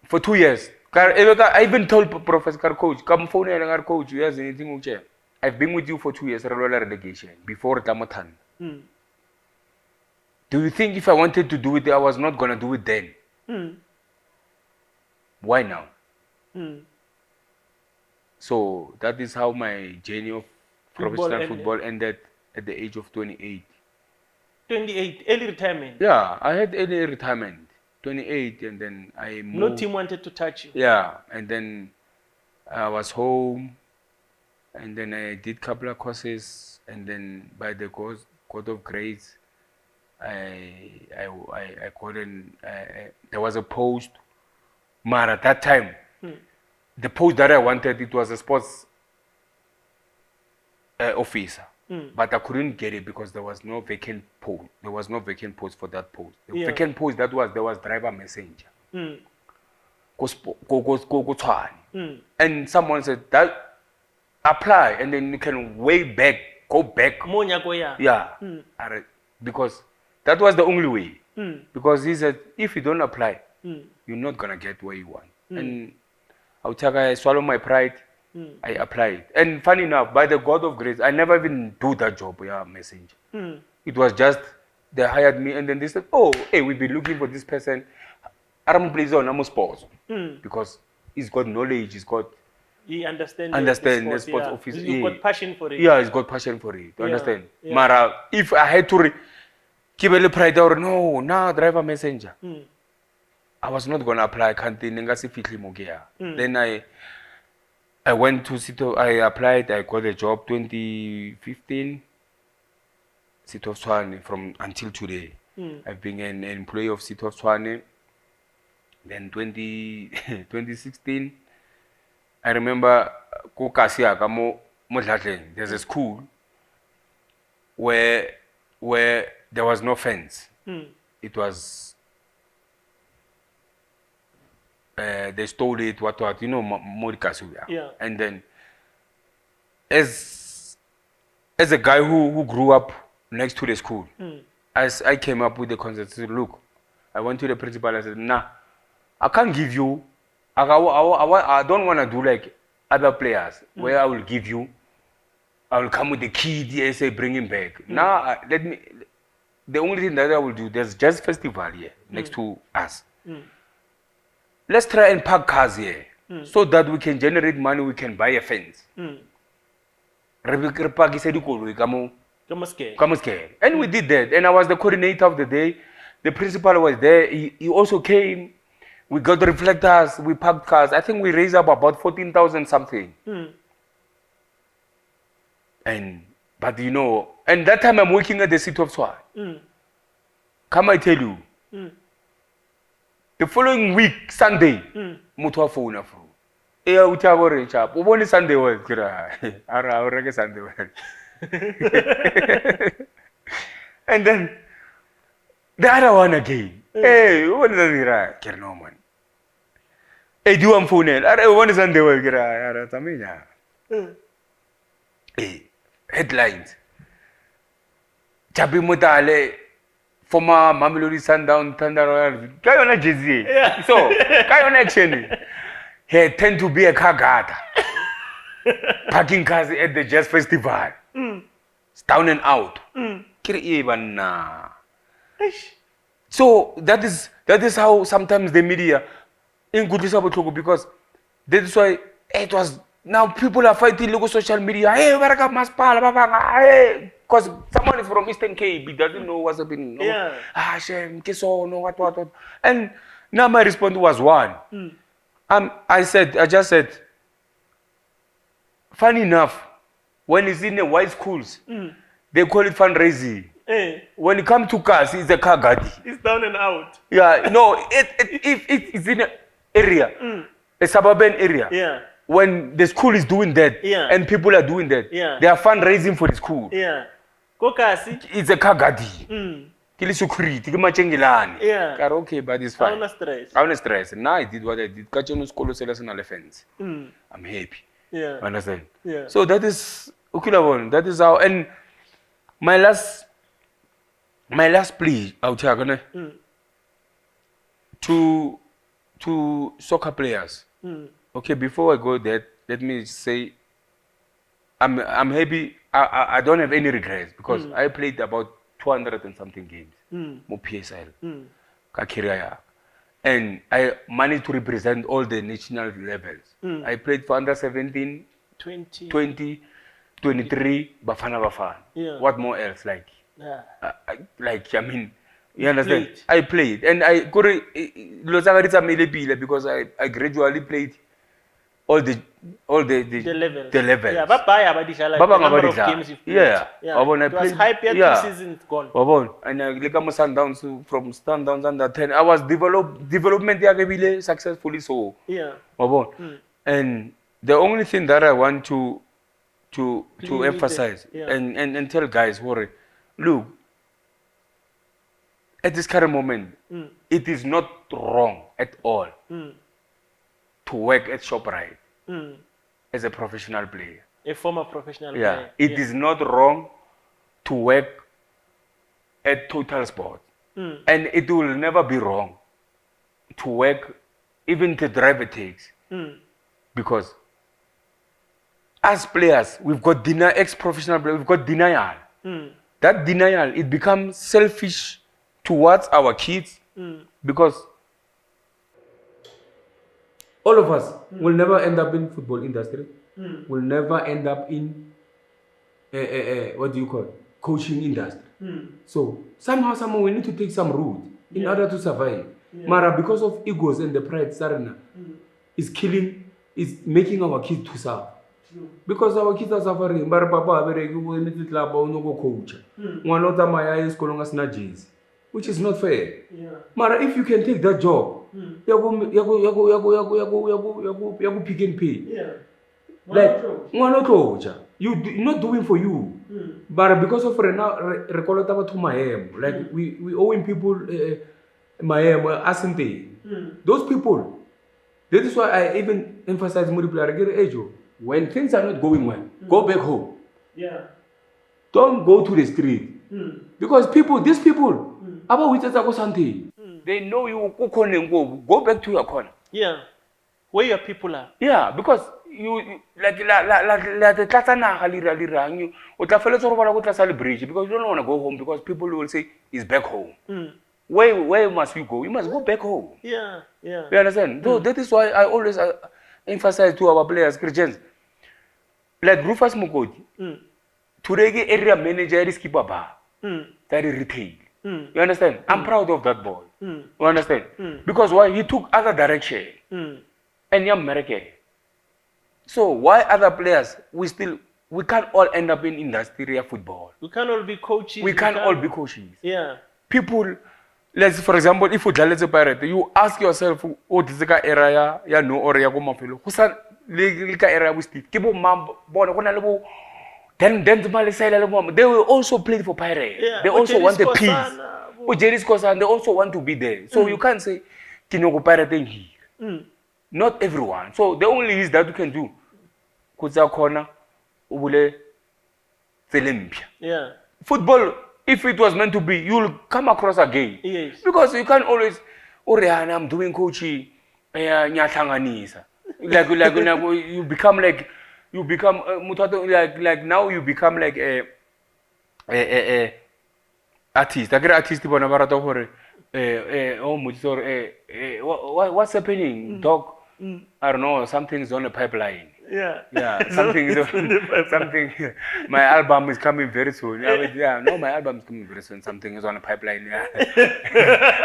for 2 years. I even told Professor Coach, come phone our coach. You has anything to share? I've been with you for 2 years, relegation, before Tamotan. Mm. Do you think if I wanted to do it, I was not going to do it then? Mm. Why now? Mm. So that is how my journey of professional ended. football ended at the age of 28. 28, early retirement. Yeah, I had early retirement, 28, and then I moved. No team wanted to touch you. Yeah, and then I was home, and then I did a couple of courses, and then by the God of grace, I got there was a post, but at that time, the post that I wanted, it was a sports officer, but I couldn't get it because there was no vacant post. There was no vacant post for that post. The vacant post there was driver messenger. And someone said that apply, and then you can go back. Yeah, because that was the only way. Because he said if you don't apply, you're not gonna get where you want. And I swallow my pride. I applied, and funny enough, by the God of grace, I never even do that job. Yeah, messenger. It was just they hired me, and then they said, "Oh, hey, we've been looking for this person. I'm pleased on sports because he's got knowledge. He understands the sports office. He's got passion for it. Yeah, he's got passion for it. Understand? Mara, if I had to keep a pride or no, driver messenger, I was not gonna apply. Then I went to Sito. I applied. I got a job 2015. Sito of Swane from until today. I've been an employee of Sito of Swane. Then 2016, I remember there's a school where there was no fence. It was they stole it, what, Morikasuya. Yeah. And then as a guy who grew up next to the school, as I came up with the concept, I said, look, I went to the principal, I said, nah, I can't give you, I don't want to do like other players, where I will give you, I will come with the kid, say bring him back. Now, the only thing that I will do, there's just festival here, next to us. Let's try and park cars here, so that we can generate money, we can buy a fence. And we did that, and I was the coordinator of the day. The principal was there, he also came. We got the reflectors, we parked cars. I think we raised up about 14,000 something. But and that time I'm working at the city of Swan. Come I tell you, the following week, Sunday, Mutwa phone afro. Sunday was Sunday. And then the other one again. Hey, what is that? Man. Hey, do you want phone? What is Sunday was Hey, headlines. Japie Motale, former Mamelodi Sundown Thunder Royal. Kayona Jizzy. So, Kayona action. He tend to be a car guard. Parking cars at the jazz festival. It's down and out. So that is how sometimes the media in good because that is why it was now people are fighting local social media. Hey, because someone is from Eastern Cape, he doesn't know what's happening. Shame, no, what. And now my response was one. I just said, funny enough, when it's in the white schools, they call it fundraising. When it comes to cars, it's a car guard. It's down and out. Yeah, no, if it's in an area, a suburban area. Yeah. When the school is doing that, and people are doing that, they are fundraising for the school. Yeah. It's a car guard. Kili security, kili machengelani. Yeah. Okay, but it's fine. I don't stress. Now I did what I did. Kachenu skolo sela sena fence. I'm happy. Yeah. Understand? Yeah. So that is that is how. And my last plea out here to soccer players. Okay, before I go there, let me say I'm happy. I don't have any regrets because I played about 200 and something games. More PSL. Career. And I managed to represent all the national levels. I played for under 17, 20, 23, Bafana. Yeah. What more else? Like, Yeah. I mean, you understand? I played, and I could because I gradually played all the levels. the levels. Yeah, but by the number of games you've played. Yeah. Yeah. It was hype yet 2 seasons gone. And I like Sundowns from Sundowns under 10. I was development successfully so. Yeah. And the only thing that I want to emphasize and tell guys, worry, look, at this current moment, it is not wrong at all to work at ShopRite as a professional player. A former professional player. It is not wrong to work at Total Sport. And it will never be wrong to work even to drive a taxi. Because as players, we've got ex-professional players, we've got denial. That denial, it becomes selfish towards our kids because all of us will never end up in football industry. Will never end up in what do you call it? Coaching industry. So somehow we need to take some route in order to survive. Mara, because of egos and the pride, Sarana is making our kids to suffer. Because our kids are suffering. Mara papa we need to club go coach. One not my is calling us najis, which is not fair. Mara, if you can take that job, you go pick and pay. Like one not coach. You're not doing for you. But because of to Miami, like we owing people Miami, Asante. Those people. That is why I even emphasize multiplayer. When things are not going well, go back home. Yeah. Don't go to the street. Because these people, they know you go back to your corner. Yeah. Where your people are. Yeah, because you like the Tatana because you don't want to go home because people will say he's back home. Where must we go? You must go back home. Yeah. You understand? So that is why I always emphasize to our players, Christians. Like Rufus Mukoti, today area manager is keeper bar. That is retail. You understand? I'm proud of that boy. You understand? Because why? He took other direction. And you're American. So why other players, we can't all end up in industrial football. We can't all be coaches. We can't all be coaches. Yeah. People, for example, if you let's a pirate, you ask yourself, what is the area ya no or ya go mafelo? Who's lika area with it? Kibo mam bon then they will also play for Pirate. Yeah. They also want the peace. They also want to be there. So you can't say Kinogo Pirate here. Not everyone. So the only is that you can do. Kuza corner, ubule Zelempia. Yeah. Football, if it was meant to be, you'll come across again. Yes. Because you can't always, I'm doing coaching, nyatanganisa. Like you become like now you become like a artist. I get artist what's happening, dog? I don't know, something's on the pipeline. Yeah, something is something. My album is coming very soon. My album is coming very soon. Something is on the pipeline.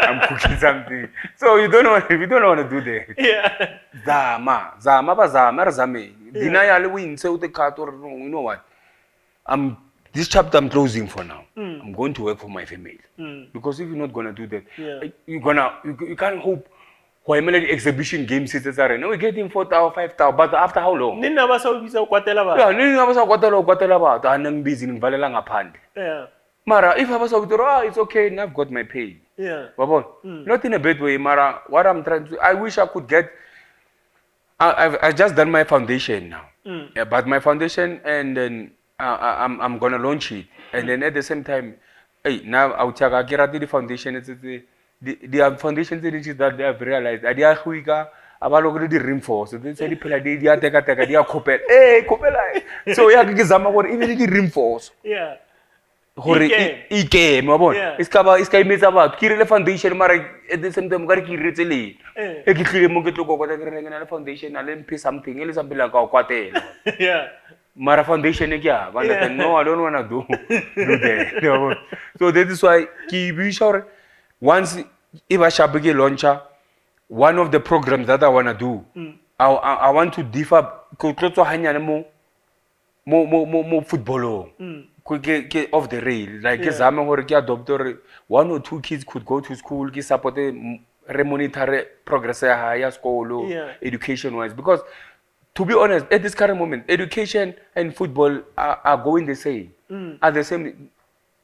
I'm cooking something. So you don't want to do that. Yeah. Zama. Denial win. So the cat or you know what? This chapter I'm closing for now. I'm going to work for my family. Because if you're not gonna do that, you can't hope. Why many exhibition games is there? No, we get in 4,000, 5,000, but after how long? Nina basa ubisa kwatela ba. Yeah, nina basa kwatela ba. Anang busy ngvalela ngaphandle. Yeah. Mara, if I was it's okay, now I've got my pay. Yeah. Babon, not in a bad way, Mara. What I'm trying to, I wish I could get. I've just done my foundation now. Yeah, but my foundation, and then I'm gonna launch it, and then at the same time, now I'll check. I get the foundation. The foundation that they have realized, aba lo re di reinforce then se di phela di a teka di a khopela so ya ke zama gore even di reinforce Yeah. gore ke ma bona iska imetsa batho ke rile foundation mara at the same time ka re ke iretse le e ke tlile mo ke tlo kokota ke re ngena le foundation ale mphe something e le something like ka kwatela Yeah. mara foundation e ke ya ba no I don't want to do that so that is why ke bisha gore once if I shall be launcher one of the programs that I want to do I want to differ ko tlotso hanyane mo football ke off the rail like ke zama gore ke adopt gore one or two kids could go to school ke support re monitor progress ya school education wise because to be honest at this current moment education and football are going the same are the same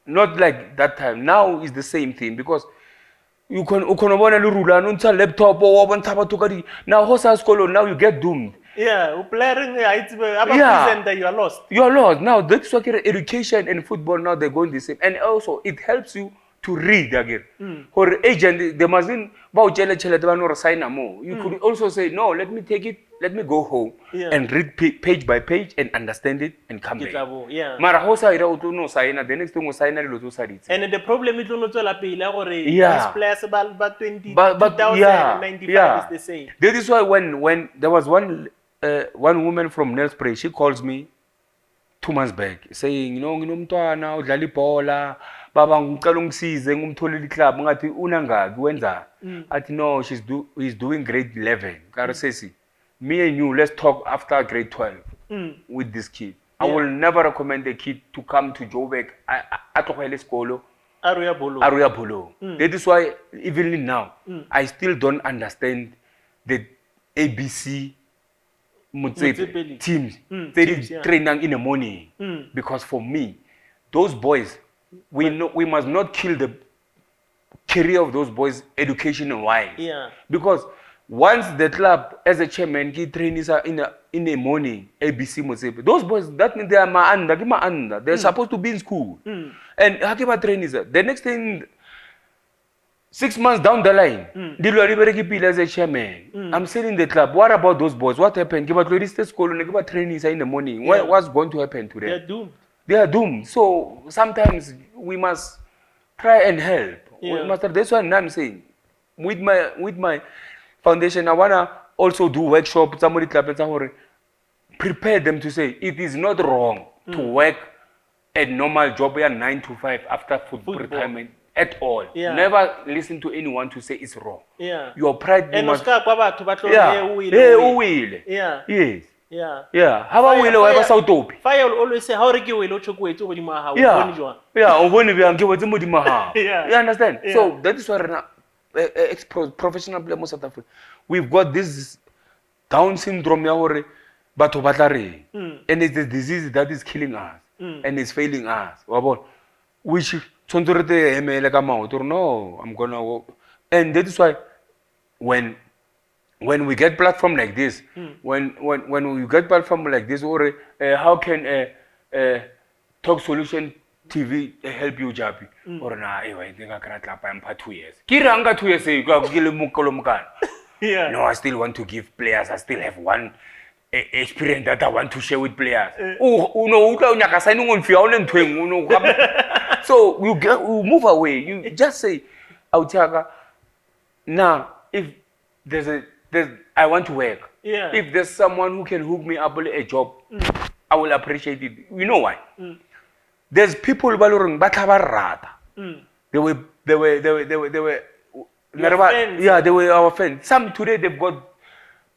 not like that time now is the same thing because you can bona le rula no ntsha laptop o bontsha batho ka di now ho sa school now you get doomed playing presenter you are lost now that's why education and football now they're going the same and also it helps you to read again or agent they mustn't ba o tshele tshele ba no re sign more you could also say no let me take it let me go home and read page by page and understand it and come back mara ho sa ira o tlo no sign the next thing o sign le lo sa ditse and the problem is no tswela pele gore these players ba 2095 is the same that is why when there was one woman from Nelspruit she calls me 2 months back saying nginomntwana udlala ibhola baba ngicela ungisize ngumtholele iclub ngathi unangaki wenza athi no he's doing grade 11 kare sesi me and you let's talk after grade 12 with this kid I will never recommend a kid to come to Joburg atlogele sekolo aruya bolo that is why even now I still don't understand the ABC teams they training in the morning because for me those boys we must not kill the career of those boys education wise because once the club as a chairman he trains in the morning ABC Motsepe those boys that means they are under they're supposed to be in school and hakiba trainers the next thing 6 months down the line as a chairman I'm selling the club what about those boys what happened give a school and trainings in the morning what's going to happen to them they are doomed so sometimes we must try and help that's why I'm saying with my foundation I want to also do workshops somebody prepare them to say it is not wrong to work a normal job 9 to 5 after football retirement at all never listen to anyone to say it's wrong your pride and must yes how about we wa sa utopi fire will always say how re ke wele o tshokwe go di maha o bone jwa o bone bjang ke botse mo di maha you understand so that is why professional player mo South Africa we've got this Down syndrome ya gore batho ba tla reng and it's a disease that is killing us and it's failing us wa bona which tshwantse re te emele ka maoto no I'm gonna go and that is why when we get platform like this when we get platform like this or how can Talk Solution TV help you Japie or na I think I can clap I'm 2 years kiranga 2 years ka gile mukolo mukana no I still want to give players I still have one experience that I want to share with players no utla unyaka sign ngomfia one ntweng uno so you move away you just say awutshaka now if there's I want to work if there's someone who can hook me up a job I will appreciate it you know why there's people baloreng ba tlhaba rata they were they were our friends some today they've got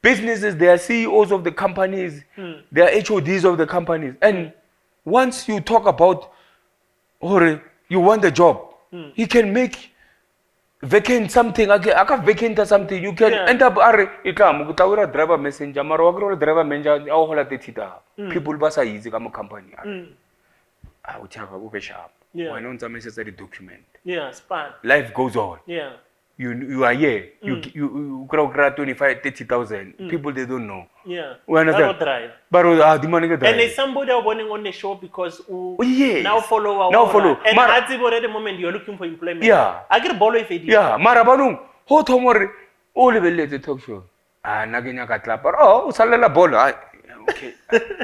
businesses they are CEOs of the companies they are HODs of the companies and once you talk about or you want a job he can make vacant something aka vacant something you can end up ikam kutawira driver messenger mara wakro driver manager a hola 30 people ba sa easy kama company utshaka ube sharp wena untsamaisetsa di document span life goes on you are here you crowd 25-30,000 people they don't know we understand but the money get and there's somebody warning on the show because now follow and at the moment you're looking for employment I get bolo if it mara banung ho thomore o lebeletse talk show nna ke nyaka clap o salela bolo okay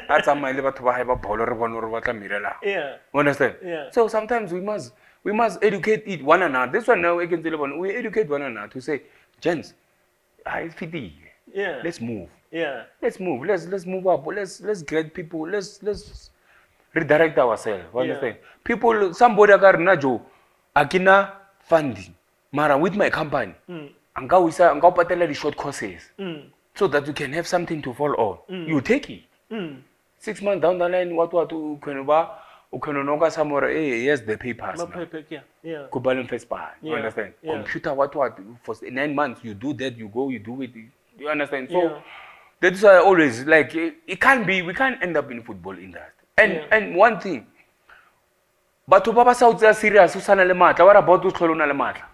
a tsamaya le batho ba hae ba bolo re bone gore ba tla mirela Yeah. you understand Yeah. so sometimes we must educate one another. This one now we educate one another to say, gents, it's fitting. Yeah. Let's move. Yeah. Let's move. Let's move up. Let's get people. Let's redirect ourselves. You understand? People, somebody na jo, akina funding. Mara with my company. Anga patela the short courses. So that you can have something to fall on. You take it. 6 months down the line, what ukanonoka somewhere, hey, here's the papers now. Yeah. Kubalin first part. You understand? Computer, what for 9 months you do that, you go, you do it. You understand? So that's why I always like it can't be. We can't end up in football industry. And one thing, but to Papa South are serious. Susana le matla. What about to Cholona le matla?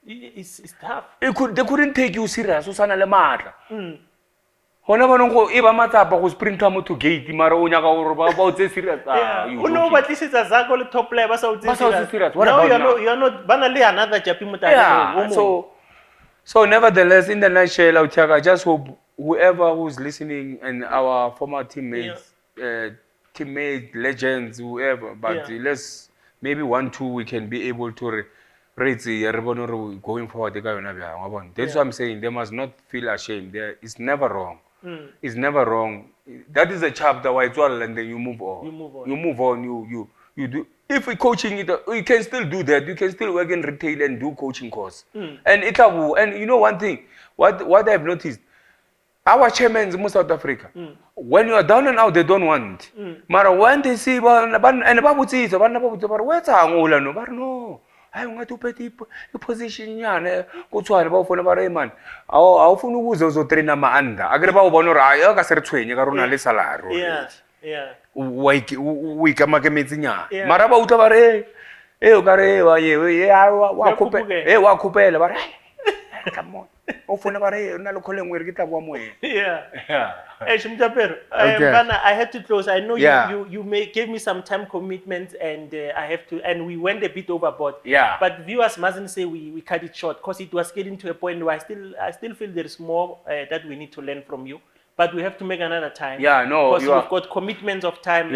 It's tough. They couldn't take you serious. Susana le matla. Hona ba nongo e ba matsapa go sprinta mo to gate mara o nyaka go ba tse serious you know but this is a zako le top player ba sa o tse serious. What about you're not bana le another Japie Motale. Yeah, so nevertheless in the nutshell I just hope whoever who's listening and our former teammates legends whoever but let's maybe 1-2 we can be able to rate going forward. That's what I'm saying. They must not feel ashamed. It's never wrong. It's never wrong. That is a chapter why it's all, and then you move on. You move on. You do. If we coaching it, you can still do that. You can still work in retail and do coaching course. And you know one thing. What I've noticed, our chairmen in South Africa, when you are down and out, they don't want. Mara when they see no. I want to put the position yana go to an about for a man. Our phone was also train a man. I get about one or I got a train, you got a salary. Yeah. We come again. Maraba Utavare, come on. Yeah. Hey, Japie, I had to close. I know you gave me some time commitment, and I have to. And we went a bit overboard. Yeah. But viewers mustn't say we cut it short because it was getting to a point where I still feel there is more that we need to learn from you. But we have to make another time. Yeah, no, because we've got commitments of time.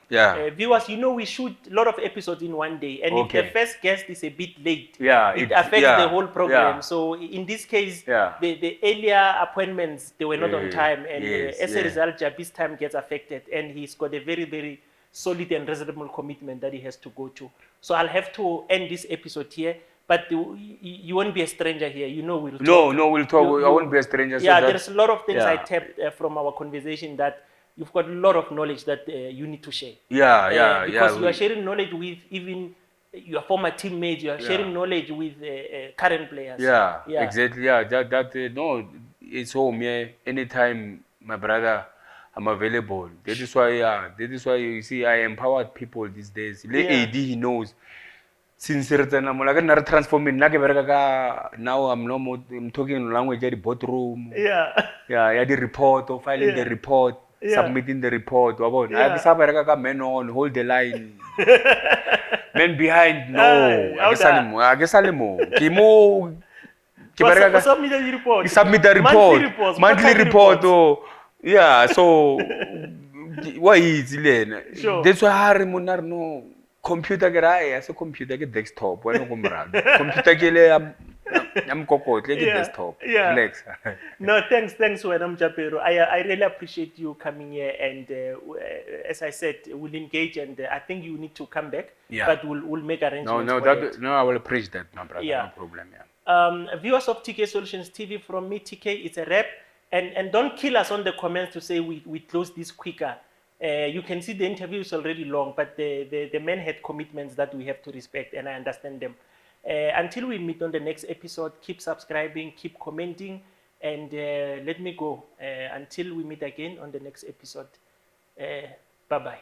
Viewers, you know we shoot a lot of episodes in one day, and if the first guest is a bit late, it affects the whole program. So in this case, the earlier appointments they were not on time, and as a result, Japie's time gets affected, and he's got a very, very solid and reasonable commitment that he has to go to. So I'll have to end this episode here. But you won't be a stranger here. You know we'll talk. No, we'll talk. I won't be a stranger. Yeah, there's a lot of things I tapped from our conversation that you've got a lot of knowledge that you need to share. Because you are sharing knowledge with even your former teammates. You are sharing knowledge with current players. Yeah, exactly. Yeah, no, it's home. Yeah, anytime, my brother, I'm available. That is why you see I empowered people these days. AD, he knows. Since I'm transforming, now I'm talking in language at the boardroom. The report or filing the report, submitting the report. Men on, hold the line. Men behind, no. I guess submit the report. Submit the report. Monthly report. So why is it? Sure. That's why Harry no. Computer as a computer get desktop. Computer desktop. No, thanks, Madam Japie. I really appreciate you coming here, and as I said, we'll engage, and I think you need to come back. But we'll make arrangements. No, I will appreciate that, my brother. No problem. Viewers of TK Solutions TV, from me, TK, it's a wrap, and don't kill us on the comments to say we close this quicker. You can see the interview is already long, but the men had commitments that we have to respect, and I understand them. Until we meet on the next episode, keep subscribing, keep commenting, and let me go. Until we meet again on the next episode. Bye-bye.